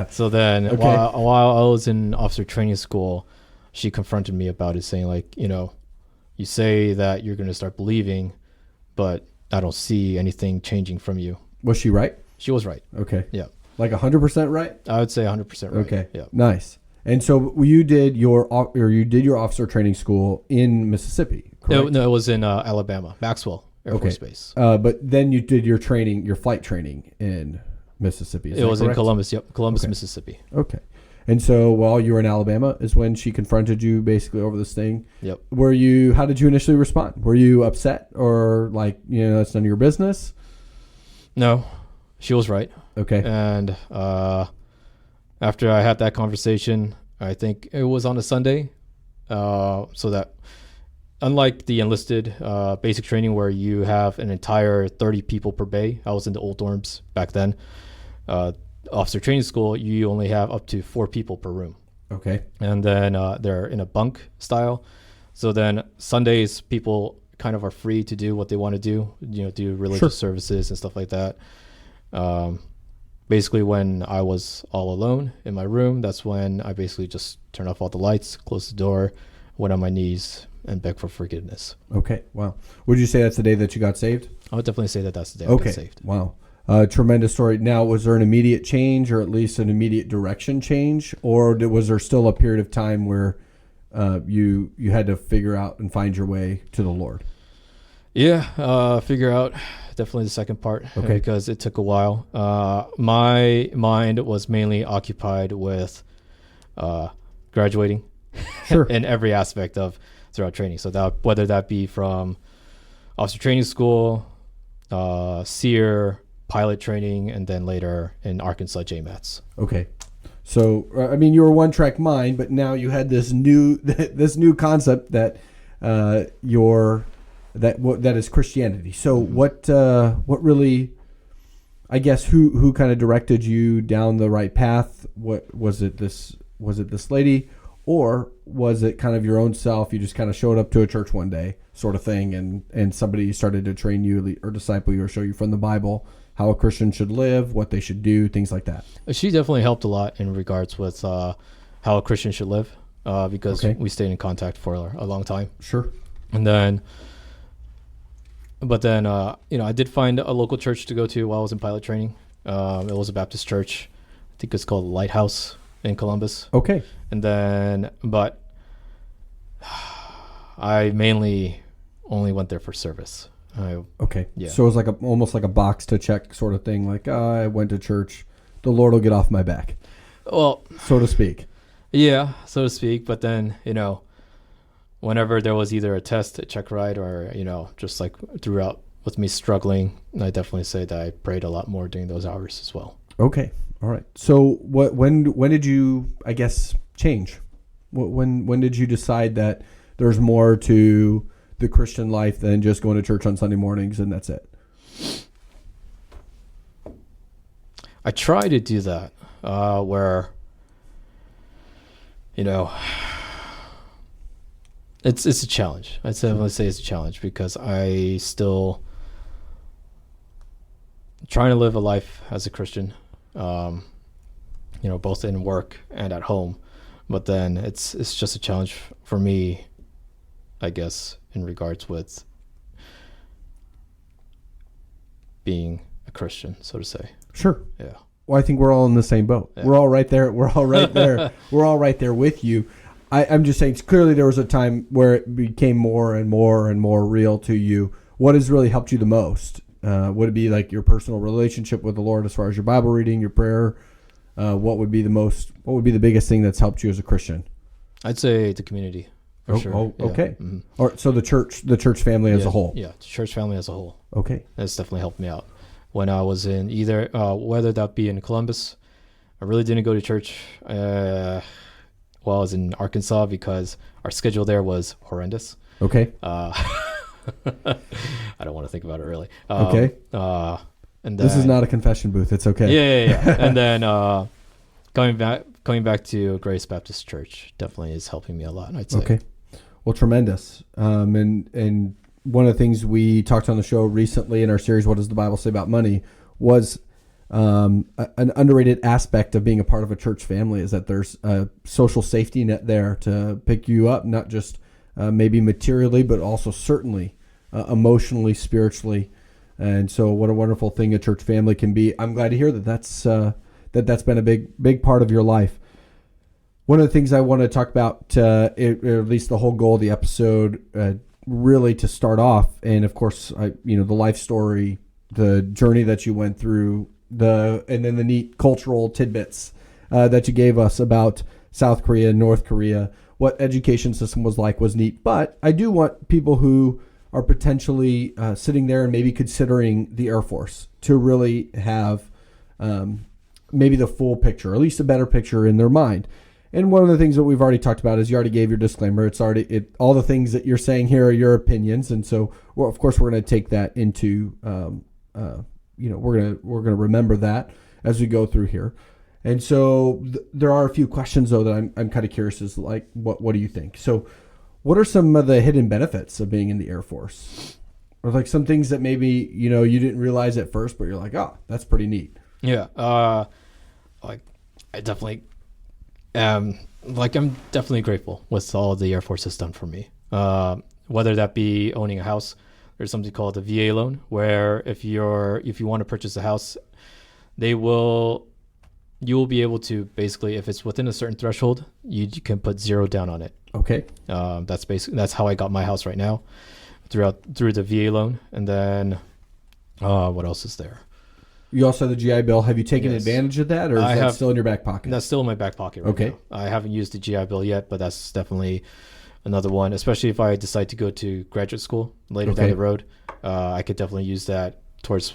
Speaker 3: So then, while I was in officer training school, she confronted me about it, saying like, you know, you say that you're going to start believing, but I don't see anything changing from you.
Speaker 2: Was she right?
Speaker 3: She was right.
Speaker 2: Okay.
Speaker 3: Yeah.
Speaker 2: Like 100% right?
Speaker 3: I would say 100% right.
Speaker 2: Okay.
Speaker 3: Yeah.
Speaker 2: Nice. And so you did your officer training school in Mississippi, correct?
Speaker 3: No, it was in Alabama, Maxwell Air Force Base.
Speaker 2: But then you did your flight training in Mississippi.
Speaker 3: It was
Speaker 2: correct?
Speaker 3: in Columbus, Columbus, Mississippi.
Speaker 2: Okay. And so while you were in Alabama is when she confronted you basically over this thing.
Speaker 3: Yep.
Speaker 2: How did you initially respond? Were you upset or like, that's none of your business?
Speaker 3: No, she was right.
Speaker 2: Okay.
Speaker 3: And after I had that conversation, I think it was on a Sunday, so that unlike the enlisted basic training where you have an entire 30 people per bay, I was in the old dorms back then. Officer training school, you only have up to 4 people per room.
Speaker 2: Okay.
Speaker 3: And then they're in a bunk style. So then Sundays, people kind of are free to do what they want to do, do religious services and stuff like that. Basically, when I was all alone in my room, that's when I basically just turn off all the lights, close the door, went on my knees, and beg for forgiveness.
Speaker 2: Okay. Wow. Would you say that's the day that you got saved?
Speaker 3: I would definitely say that that's the day I got saved.
Speaker 2: Wow. Tremendous story. Now, was there an immediate change or at least an immediate direction change? Or was there still a period of time where you had to figure out and find your way to the Lord?
Speaker 3: Yeah, figure out definitely the second part, because it took a while. My mind was mainly occupied with graduating in every aspect of throughout training. So that whether that be from officer training school, SEER, pilot training, and then later in Arkansas JMATs. Okay.
Speaker 2: So, you were one track mind, but now you had this new concept that that is Christianity. So what really, I guess, who kind of directed you down the right path? What was it this lady, or was it kind of your own self? You just kind of showed up to a church one day sort of thing, and somebody started to train you or disciple you or show you from the Bible how a Christian should live, what they should do, things like that.
Speaker 3: She definitely helped a lot in regards with how a Christian should live, because we stayed in contact for a long time.
Speaker 2: Sure.
Speaker 3: And then, I did find a local church to go to while I was in pilot training. It was a Baptist church. I think it's called Lighthouse in Columbus.
Speaker 2: Okay.
Speaker 3: And then, but I mainly only went there for service.
Speaker 2: Okay.
Speaker 3: Yeah.
Speaker 2: So it was almost like a box to check sort of thing. Like, I went to church. The Lord will get off my back.
Speaker 3: Well,
Speaker 2: so to speak.
Speaker 3: Yeah, so to speak. But then, whenever there was either a test, a check ride, or, just like throughout with me struggling, I definitely say that I prayed a lot more during those hours as well.
Speaker 2: Okay. All right. So when did you, I guess, change? When did you decide that there's more to the Christian life than just going to church on Sunday mornings and that's it?
Speaker 3: I try to do that, where, it's a challenge. I'd definitely say it's a challenge because I still trying to live a life as a Christian, both in work and at home. But then it's just a challenge for me, I guess, in regards with being a Christian, so to say.
Speaker 2: Sure.
Speaker 3: Yeah.
Speaker 2: Well, I think we're all in the same boat. Yeah. We're all right there. We're all right there. We're all right there with you. I'm just saying, clearly there was a time where it became more and more and more real to you. What has really helped you the most? Would it be like your personal relationship with the Lord as far as your Bible reading, your prayer? What would be the biggest thing that's helped you as a Christian?
Speaker 3: I'd say the community. For sure.
Speaker 2: Oh, okay.
Speaker 3: Yeah. Mm-hmm.
Speaker 2: Or so the church family as a whole.
Speaker 3: Yeah, the church family as a whole.
Speaker 2: Okay.
Speaker 3: That's definitely helped me out. When I was in either, whether that be in Columbus, I really didn't go to church while I was in Arkansas because our schedule there was horrendous.
Speaker 2: Okay.
Speaker 3: I don't want to think about it really.
Speaker 2: Okay.
Speaker 3: And then,
Speaker 2: this is not a confession booth. It's okay.
Speaker 3: Yeah. And then coming back to Grace Baptist Church definitely is helping me a lot, I'd say.
Speaker 2: Okay. Well, tremendous. And one of the things we talked on the show recently in our series, What Does the Bible Say About Money, was an underrated aspect of being a part of a church family is that there's a social safety net there to pick you up, not just maybe materially, but also certainly emotionally, spiritually. And so what a wonderful thing a church family can be. I'm glad to hear that's been a big part of your life. One of the things I want to talk about, or at least the whole goal of the episode, really to start off, and of course, the life story, the journey that you went through, and then the neat cultural tidbits that you gave us about South Korea, North Korea, what education system was like was neat. But I do want people who are potentially sitting there and maybe considering the Air Force to really have maybe the full picture, or at least a better picture in their mind. And one of the things that we've already talked about is you already gave your disclaimer. It's already all the things that you're saying here are your opinions, and so of course we're going to take that into we're going to remember that as we go through here. And so there are a few questions though that I'm kind of curious as like what do you think? So what are some of the hidden benefits of being in the Air Force, or like some things that maybe you didn't realize at first, but you're like, oh, that's pretty neat.
Speaker 3: Yeah, like I definitely. I'm definitely grateful with all the Air Force has done for me. Whether that be owning a house, there's something called the VA loan, where if you want to purchase a house, you will be able to basically, if it's within a certain threshold, you can put zero down on it.
Speaker 2: Okay.
Speaker 3: That's how I got my house right now, through the VA loan. And then, what else is there?
Speaker 2: You also have the GI Bill. Have you taken
Speaker 3: Yes.
Speaker 2: advantage of that, or is that still in your back pocket?
Speaker 3: That's still in my back pocket right
Speaker 2: Okay.
Speaker 3: now. I haven't used the GI Bill yet, but that's definitely another one, especially if I decide to go to graduate school later down
Speaker 2: Okay.
Speaker 3: the road. I could definitely use that towards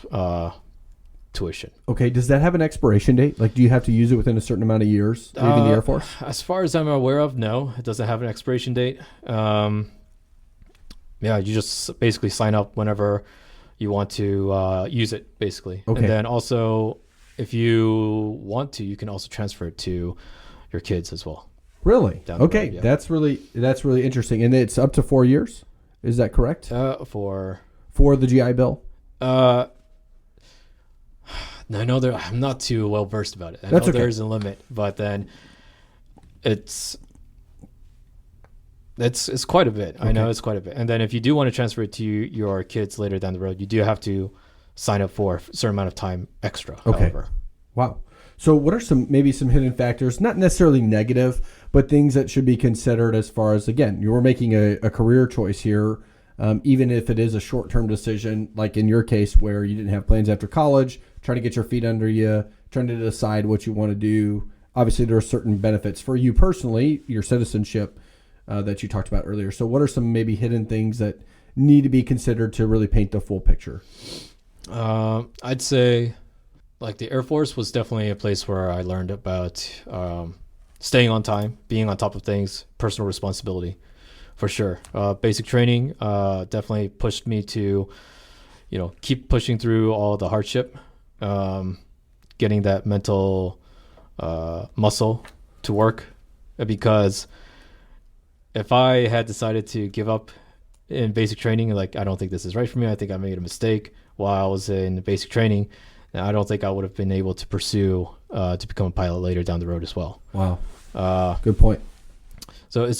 Speaker 3: tuition.
Speaker 2: Okay. Does that have an expiration date? Like, do you have to use it within a certain amount of years leaving the Air Force?
Speaker 3: As far as I'm aware of, no, it doesn't have an expiration date. You just basically sign up whenever you want to use it, basically.
Speaker 2: Okay.
Speaker 3: And then also, if you want to, you can also transfer it to your kids as well.
Speaker 2: Really?
Speaker 3: Down the
Speaker 2: Okay.
Speaker 3: road, yeah.
Speaker 2: That's really interesting. And it's up to 4 years. Is that correct?
Speaker 3: For
Speaker 2: the GI Bill?
Speaker 3: no, I'm not too well versed about it. I
Speaker 2: That's
Speaker 3: know
Speaker 2: okay.
Speaker 3: there's a limit, but then it's quite a bit. I know
Speaker 2: Okay.
Speaker 3: it's quite a bit. And then if you do want to transfer it to your kids later down the road, you do have to sign up for a certain amount of time extra.
Speaker 2: Okay.
Speaker 3: However,
Speaker 2: Wow. So what are some hidden factors, not necessarily negative, but things that should be considered as far as, again, you were making a career choice here, even if it is a short-term decision, like in your case where you didn't have plans after college, trying to get your feet under you, trying to decide what you want to do. Obviously, there are certain benefits for you personally, your citizenship that you talked about earlier. So what are some maybe hidden things that need to be considered to really paint the full picture?
Speaker 3: I'd say like the Air Force was definitely a place where I learned about staying on time, being on top of things, personal responsibility, for sure. Basic training definitely pushed me to, keep pushing through all the hardship, getting that mental muscle to work, because if I had decided to give up in basic training, like, I don't think this is right for me, I think I made a mistake while I was in basic training, and I don't think I would have been able to pursue to become a pilot later down the road as well.
Speaker 2: Wow. Good point.
Speaker 3: So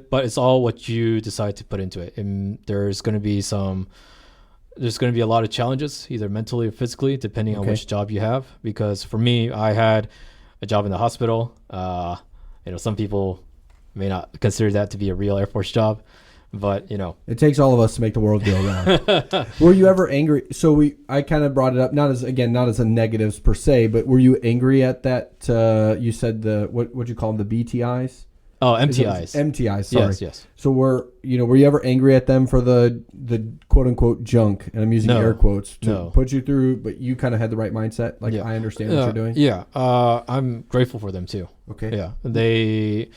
Speaker 3: but it's all what you decide to put into it. And there's going to be a lot of challenges, either mentally or physically, depending on
Speaker 2: Okay.
Speaker 3: which job you have. Because for me, I had a job in the hospital. Some people may not consider that to be a real Air Force job, but
Speaker 2: It takes all of us to make the world go around. Were you ever angry? So I kind of brought it up, not as a negatives per se, but were you angry at that? You said what'd you call them, the BTIs?
Speaker 3: Oh, MTIs.
Speaker 2: MTIs. Sorry.
Speaker 3: Yes.
Speaker 2: So were you ever angry at them for the quote unquote junk? And I'm using
Speaker 3: No.
Speaker 2: air quotes to
Speaker 3: No.
Speaker 2: put you through, but you kind of had the right mindset. Like,
Speaker 3: Yeah.
Speaker 2: I understand what you're doing.
Speaker 3: Yeah. I'm grateful for them too.
Speaker 2: Okay.
Speaker 3: Yeah. They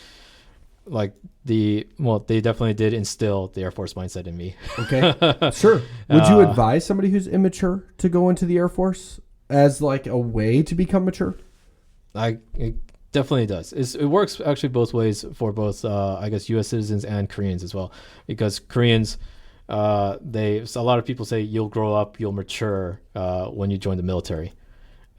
Speaker 3: definitely did instill the Air Force mindset in me.
Speaker 2: Okay. Sure. Would you advise somebody who's immature to go into the Air Force as like a way to become mature?
Speaker 3: It definitely does. It works actually both ways for both, I guess, U.S. citizens and Koreans as well. Because Koreans, a lot of people say you'll grow up, you'll mature when you join the military,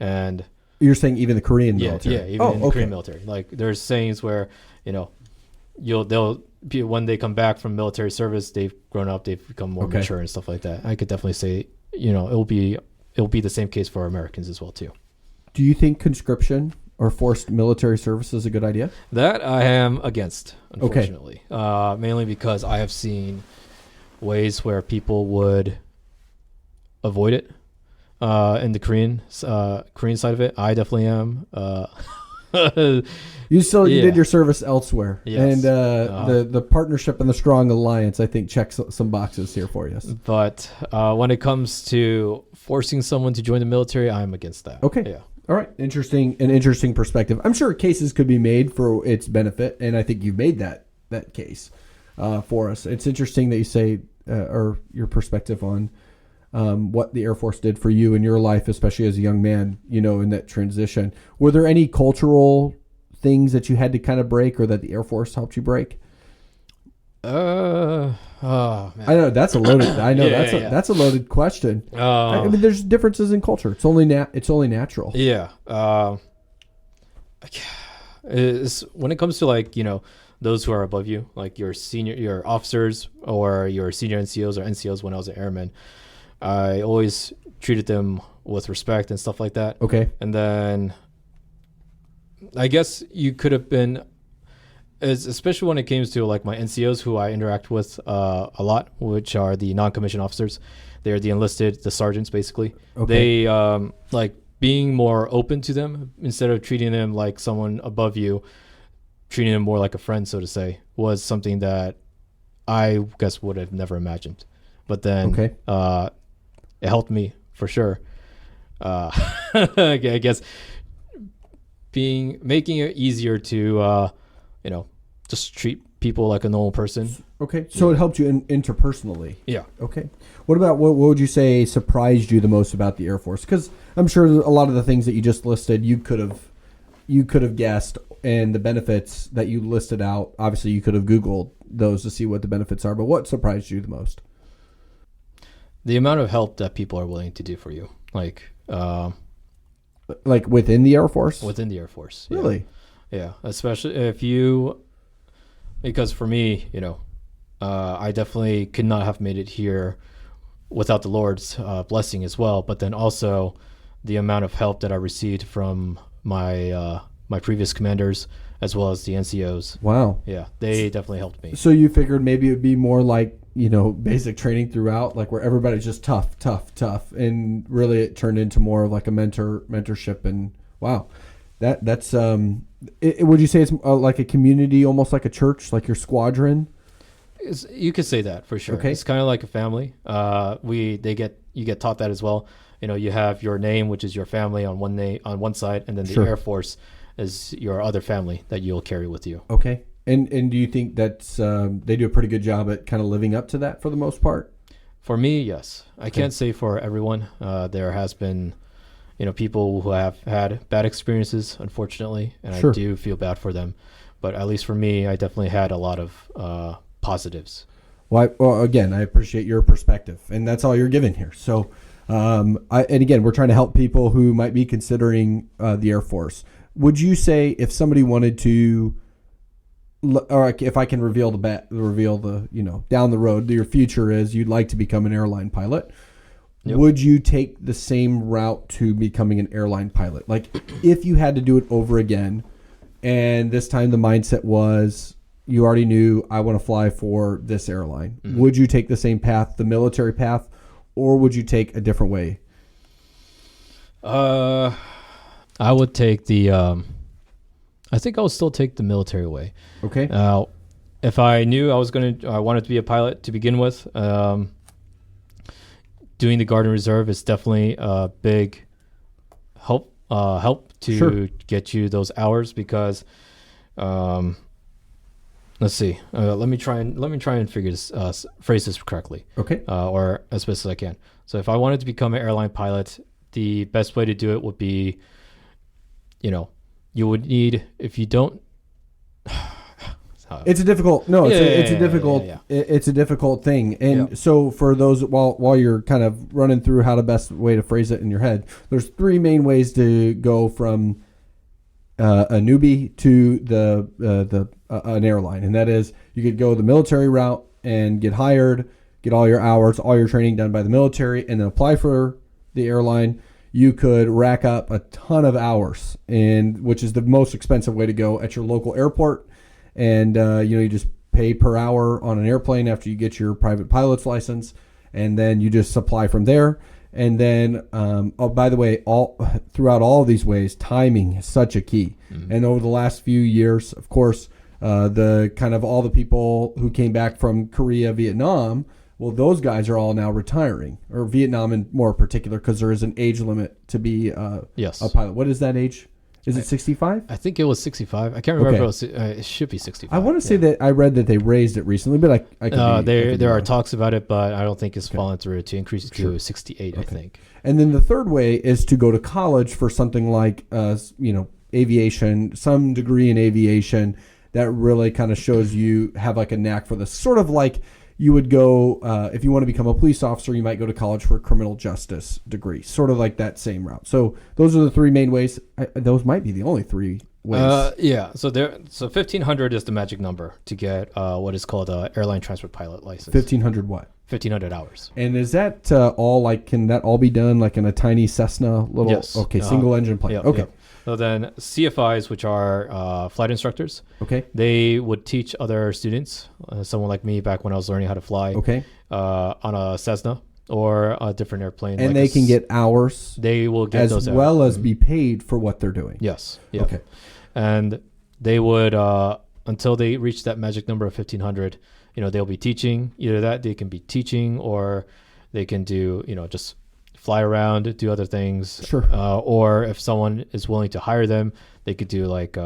Speaker 3: and
Speaker 2: You're saying even the Korean military?
Speaker 3: yeah, even in the Korean military. Like, there's sayings where they'll be, when they come back from military service, they've grown up, they've become more mature and stuff like that. I could definitely say, it'll be the same case for Americans as well too.
Speaker 2: Do you think conscription or forced military service is a good idea?
Speaker 3: That I am against, unfortunately. Mainly because I have seen ways where people would avoid it. In the Korean side of it, I definitely am.
Speaker 2: You
Speaker 3: Yeah.
Speaker 2: did your service elsewhere,
Speaker 3: Yes.
Speaker 2: and the partnership and the strong alliance, I think, checks some boxes here for you.
Speaker 3: But when it comes to forcing someone to join the military, I'm against that.
Speaker 2: Okay.
Speaker 3: Yeah.
Speaker 2: All right. Interesting perspective. I'm sure cases could be made for its benefit, and I think you've made that case for us. It's interesting that you say, or your perspective on what the Air Force did for you in your life, especially as a young man, in that transition. Were there any cultural things that you had to kind of break, or that the Air Force helped you break?
Speaker 3: Oh man.
Speaker 2: I know that's a loaded. I know
Speaker 3: Yeah,
Speaker 2: that's a loaded question. I mean, there's differences in culture. It's only natural.
Speaker 3: Yeah. When it comes to those who are above you, like your officers or your senior NCOs or NCOs when I was an airman, I always treated them with respect and stuff like that.
Speaker 2: Okay.
Speaker 3: And then I guess you could have been, especially when it comes to like my NCOs who I interact with a lot, which are the non-commissioned officers. They're the enlisted, the sergeants, basically.
Speaker 2: Okay.
Speaker 3: They like being more open to them instead of treating them like someone above you, treating them more like a friend, so to say, was something that I guess would have never imagined. But then it helped me for sure. I guess making it easier to just treat people like a normal person.
Speaker 2: Okay. So it helped you interpersonally.
Speaker 3: Yeah.
Speaker 2: Okay. What would you say surprised you the most about the Air Force? Because I'm sure a lot of the things that you just listed, you could have guessed, and the benefits that you listed out, obviously you could have Googled those to see what the benefits are. But what surprised you the most?
Speaker 3: The amount of help that people are willing to do for you, like
Speaker 2: within the Air Force.
Speaker 3: Within the Air Force. Yeah.
Speaker 2: Really?
Speaker 3: Yeah. Especially because for me, I definitely could not have made it here without the Lord's blessing as well. But then also the amount of help that I received from my previous commanders as well as the NCOs.
Speaker 2: Wow.
Speaker 3: Yeah, they definitely helped me.
Speaker 2: So you figured maybe it would be more like, basic training throughout, like where everybody's just tough, and really it turned into more of like a mentorship. And wow, that's would you say it's like a community, almost like a church, like your squadron?
Speaker 3: You could say that for sure.
Speaker 2: Okay.
Speaker 3: It's kind of like a family. You get taught that as well. You have your name, which is your family on one side, and then the
Speaker 2: Sure.
Speaker 3: Air Force is your other family that you'll carry with you.
Speaker 2: Okay. And do you think that's they do a pretty good job at kind of living up to that for the most part?
Speaker 3: For me, yes. I can't say for everyone. There has been, people who have had bad experiences, unfortunately, and
Speaker 2: Sure.
Speaker 3: I do feel bad for them. But at least for me, I definitely had a lot of positives.
Speaker 2: Well, again, I appreciate your perspective, and that's all you're giving here. So, and again, we're trying to help people who might be considering the Air Force. Would you say if somebody wanted to, or if I can reveal the down the road, your future is you'd like to become an airline pilot?
Speaker 3: Yep.
Speaker 2: Would you take the same route to becoming an airline pilot? Like if you had to do it over again, and this time the mindset was you already knew I want to fly for this airline. Mm-hmm. Would you take the same path, the military path, or would you take a different way?
Speaker 3: I would take I think I would still take the military way.
Speaker 2: Okay.
Speaker 3: If I knew I wanted to be a pilot to begin with, doing the Guard and Reserve is definitely a big help to
Speaker 2: Sure.
Speaker 3: get you those hours because, let's see, let me try and phrase this correctly.
Speaker 2: Okay.
Speaker 3: Or as best as I can. So if I wanted to become an airline pilot, the best way to do it would be, you would need, if you don't.
Speaker 2: It's a difficult. No, it's a difficult.
Speaker 3: Yeah.
Speaker 2: It's a difficult thing, and
Speaker 3: Yeah.
Speaker 2: so for those while you're kind of running through how the best way to phrase it in your head, there's three main ways to go from a newbie to an airline, and that is you could go the military route and get hired, get all your hours, all your training done by the military, and then apply for the airline. You could rack up a ton of hours, and which is the most expensive way to go at your local airport. And you just pay per hour on an airplane after you get your private pilot's license, and then you just apply from there. And then, oh, by the way, throughout all these ways, timing is such a key. And over the last few years, of course, the kind of all the people who came back from Korea, Vietnam, well, those guys are all now retiring, or Vietnam in more particular, because there is an age limit to be a pilot. What is that age? Is it 65?
Speaker 3: I think it was 65. I can't remember if it was. It should be 65.
Speaker 2: I want to say that I read that they raised it recently, but I could
Speaker 3: there are talks about it, but I don't think it's fallen through to increase it to 68. I think.
Speaker 2: And then the third way is to go to college for something like aviation, some degree in aviation that really kind of shows you have like a knack for this. Sort of like you would go if you want to become a police officer, you might go to college for a criminal justice degree, sort of like that same route. So those are the three main ways. Those might be the only three ways.
Speaker 3: So 1,500 is the magic number to get what is called a airline transport pilot license.
Speaker 2: 1,500 what?
Speaker 3: 1,500 hours.
Speaker 2: And is that all like? Can that all be done like in a tiny Cessna little?
Speaker 3: Yes.
Speaker 2: Okay, single engine plane.
Speaker 3: Yep,
Speaker 2: okay.
Speaker 3: Yep. So then CFIs, which are flight instructors,
Speaker 2: okay,
Speaker 3: they would teach other students, someone like me back when I was learning how to fly,
Speaker 2: okay,
Speaker 3: on a Cessna or a different airplane.
Speaker 2: And they can get hours.
Speaker 3: They will get those
Speaker 2: as well as be paid for what they're doing.
Speaker 3: Yes. Yep.
Speaker 2: Okay.
Speaker 3: And they would until they reach that magic number of 1,500. They'll be teaching. Either that they can be teaching, or they can do just fly around, do other things.
Speaker 2: Sure.
Speaker 3: Or if someone is willing to hire them, they could do like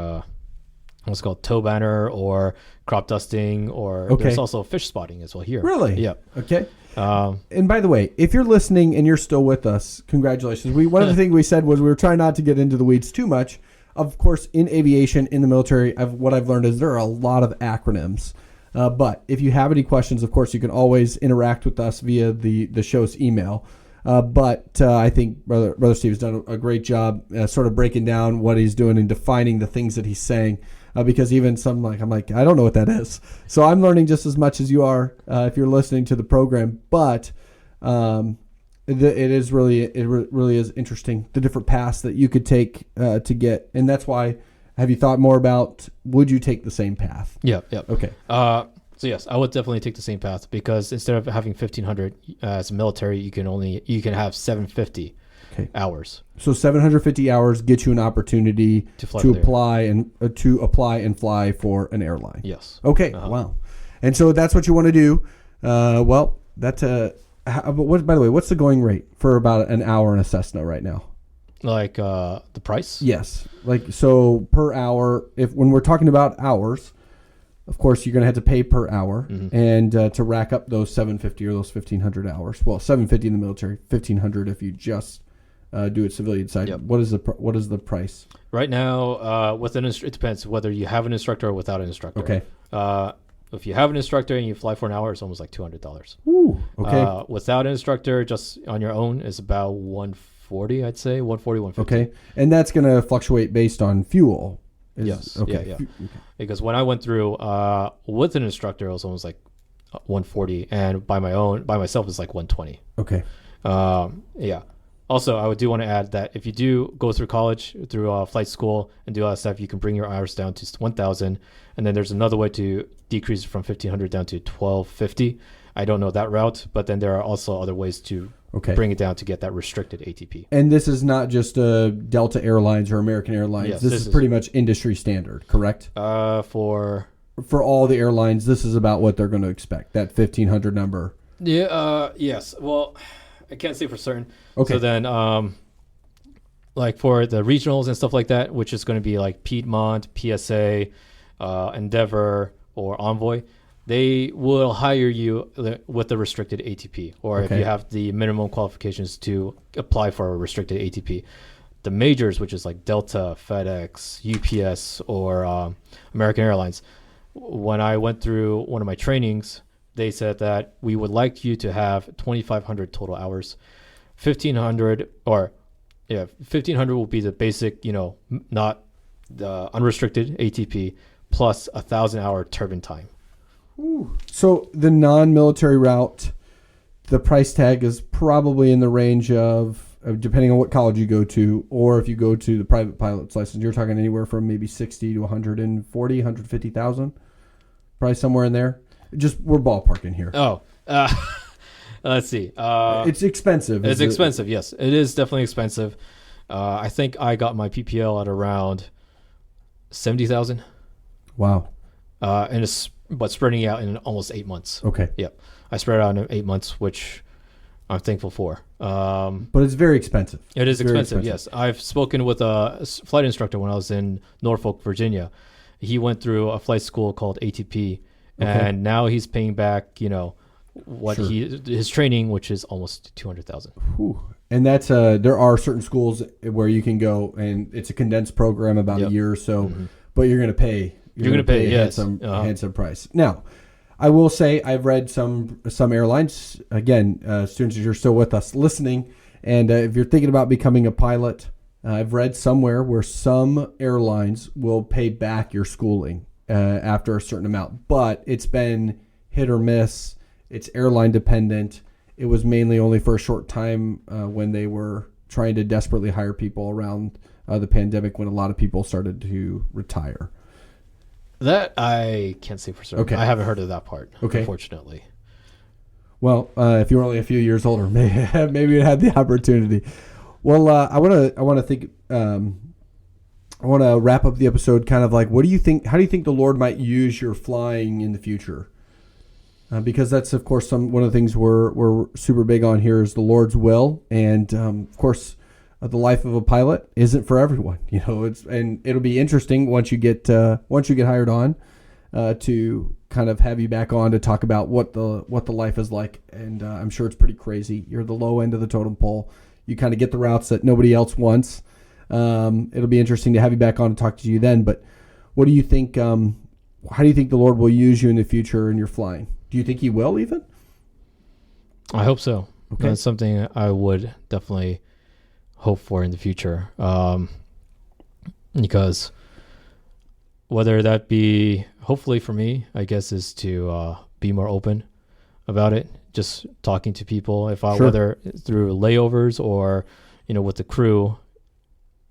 Speaker 3: what's called tow banner or crop dusting, or there's also fish spotting as well here.
Speaker 2: Really?
Speaker 3: Yeah.
Speaker 2: Okay. And by the way, if you're listening and you're still with us, congratulations. One of the things we said was we were trying not to get into the weeds too much. Of course, in aviation, in the military, what I've learned is there are a lot of acronyms. But if you have any questions, of course, you can always interact with us via the show's email. But I think Brother Steve has done a great job sort of breaking down what he's doing and defining the things that he's saying. Because even I'm like, I don't know what that is. So I'm learning just as much as you are if you're listening to the program. But it really is interesting, the different paths that you could take to get. And that's why, have you thought more about, would you take the same path?
Speaker 3: Yeah.
Speaker 2: Okay.
Speaker 3: So yes, I would definitely take the same path, because instead of having 1,500 as a military, you can have 750 hours.
Speaker 2: So 750 hours get you an opportunity to apply and fly for an airline.
Speaker 3: Yes.
Speaker 2: Okay. Wow. And so that's what you want to do. Well, that's by the way, what's the going rate for about an hour in a Cessna right now?
Speaker 3: Like the price?
Speaker 2: Yes. Like, so per hour, when we're talking about hours, of course, you're going to have to pay per hour, and to rack up those 750 or those 1,500 hours. Well, 750 in the military, 1,500 if you just do it civilian side.
Speaker 3: Yep.
Speaker 2: What is the price?
Speaker 3: Right now, it depends whether you have an instructor or without an instructor.
Speaker 2: Okay.
Speaker 3: If you have an instructor and you fly for an hour, it's almost like $200.
Speaker 2: Ooh. Okay.
Speaker 3: Without an instructor, just on your own, is about $140. I'd say $140, $150.
Speaker 2: Okay, and that's going to fluctuate based on fuel.
Speaker 3: Yes.
Speaker 2: Okay.
Speaker 3: Yeah.
Speaker 2: Okay.
Speaker 3: Because when I went through with an instructor, it was almost like $140, and by myself, it's like $120.
Speaker 2: Okay.
Speaker 3: Yeah. Also, I do want to add that if you do go through college, through flight school, and do all that stuff, you can bring your hours down to 1,000, and then there's another way to decrease it from 1,500 down to 1,250. I don't know that route, but then there are also other ways to bring it down to get that restricted ATP.
Speaker 2: And this is not just Delta Airlines or American Airlines.
Speaker 3: Yes,
Speaker 2: this is pretty much industry standard, correct?
Speaker 3: For
Speaker 2: all the airlines, this is about what they're going to expect, that 1,500 number.
Speaker 3: Yeah. Yes. Well, I can't say for certain.
Speaker 2: Okay.
Speaker 3: So then, like for the regionals and stuff like that, which is going to be like Piedmont, PSA, Endeavor, or Envoy, they will hire you with the restricted ATP, or if you have the minimum qualifications to apply for a restricted ATP. The majors, which is like Delta, FedEx, UPS, or American Airlines, when I went through one of my trainings, they said that we would like you to have 2,500 total hours. 1,500 will be the basic, not the unrestricted ATP, plus 1,000-hour turbine time.
Speaker 2: Ooh. So the non-military route, the price tag is probably in the range of, depending on what college you go to, or if you go to the private pilot's license, you're talking anywhere from maybe 60 to 140, 150,000, probably somewhere in there. Just we're ballparking here.
Speaker 3: Let's see.
Speaker 2: It's expensive.
Speaker 3: It's expensive. Yes, it is definitely expensive. I think I got my PPL at around 70,000.
Speaker 2: Wow.
Speaker 3: But spreading it out in almost 8 months.
Speaker 2: Okay.
Speaker 3: Yep. I spread it out in 8 months, which I'm thankful for.
Speaker 2: But it's very expensive.
Speaker 3: It is expensive. Yes. I've spoken with a flight instructor when I was in Norfolk, Virginia. He went through a flight school called ATP, and now he's paying back, what his training, which is almost 200,000.
Speaker 2: And that's there are certain schools where you can go, and it's a condensed program, about a year or so, but you're going to pay. You're going to pay a handsome price. Now, I will say I've read some airlines. Again, students, you're still with us listening, and if you're thinking about becoming a pilot, I've read somewhere where some airlines will pay back your schooling after a certain amount, but it's been hit or miss. It's airline dependent. It was mainly only for a short time when they were trying to desperately hire people around the pandemic, when a lot of people started to retire.
Speaker 3: That I can't say for certain.
Speaker 2: Okay.
Speaker 3: I haven't heard of that part, unfortunately.
Speaker 2: Well, if you were only a few years older, maybe you had the opportunity. Well, I want to wrap up the episode kind of like, what do you think? How do you think the Lord might use your flying in the future? Because that's, of course, one of the things we're super big on here is the Lord's will, and of course, the life of a pilot isn't for everyone. And it'll be interesting once you get hired on to kind of have you back on to talk about what the life is like. And I'm sure it's pretty crazy. You're the low end of the totem pole. You kind of get the routes that nobody else wants. It'll be interesting to have you back on and talk to you then. But what do you think? How do you think the Lord will use you in the future in your flying? Do you think He will even?
Speaker 3: I hope so.
Speaker 2: Okay.
Speaker 3: That's something I would definitely hope for in the future. Because whether that be, hopefully for me, I guess, is to be more open about it. Just talking to people, whether through layovers or, with the crew,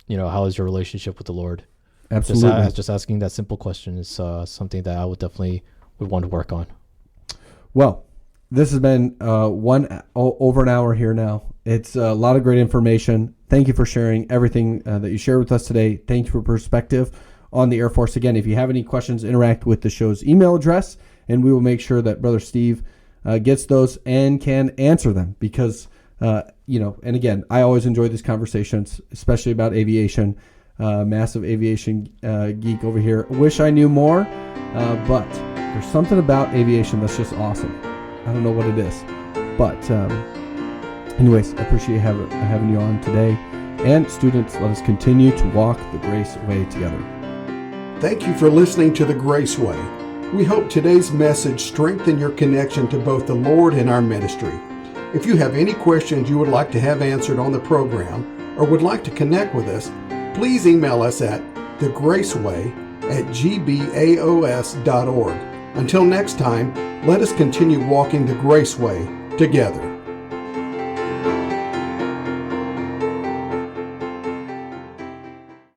Speaker 3: how is your relationship with the Lord?
Speaker 2: Absolutely.
Speaker 3: Just asking that simple question is something that I would want to work on.
Speaker 2: Well, this has been over an hour here now. It's a lot of great information. Thank you for sharing everything that you shared with us today. Thank you for perspective on the Air Force. Again, if you have any questions, interact with the show's email address, and we will make sure that Brother Steve gets those and can answer them, because, and again, I always enjoy these conversations, especially about aviation. Massive aviation geek over here. Wish I knew more, but there's something about aviation that's just awesome. I don't know what it is, but anyways, I appreciate having you on today. And students, let us continue to walk the Grace Way together.
Speaker 1: Thank you for listening to the Grace Way. We hope today's message strengthened your connection to both the Lord and our ministry. If you have any questions you would like to have answered on the program, or would like to connect with us, please email us at thegraceway@gbaos.org. Until next time, let us continue walking the Grace Way together.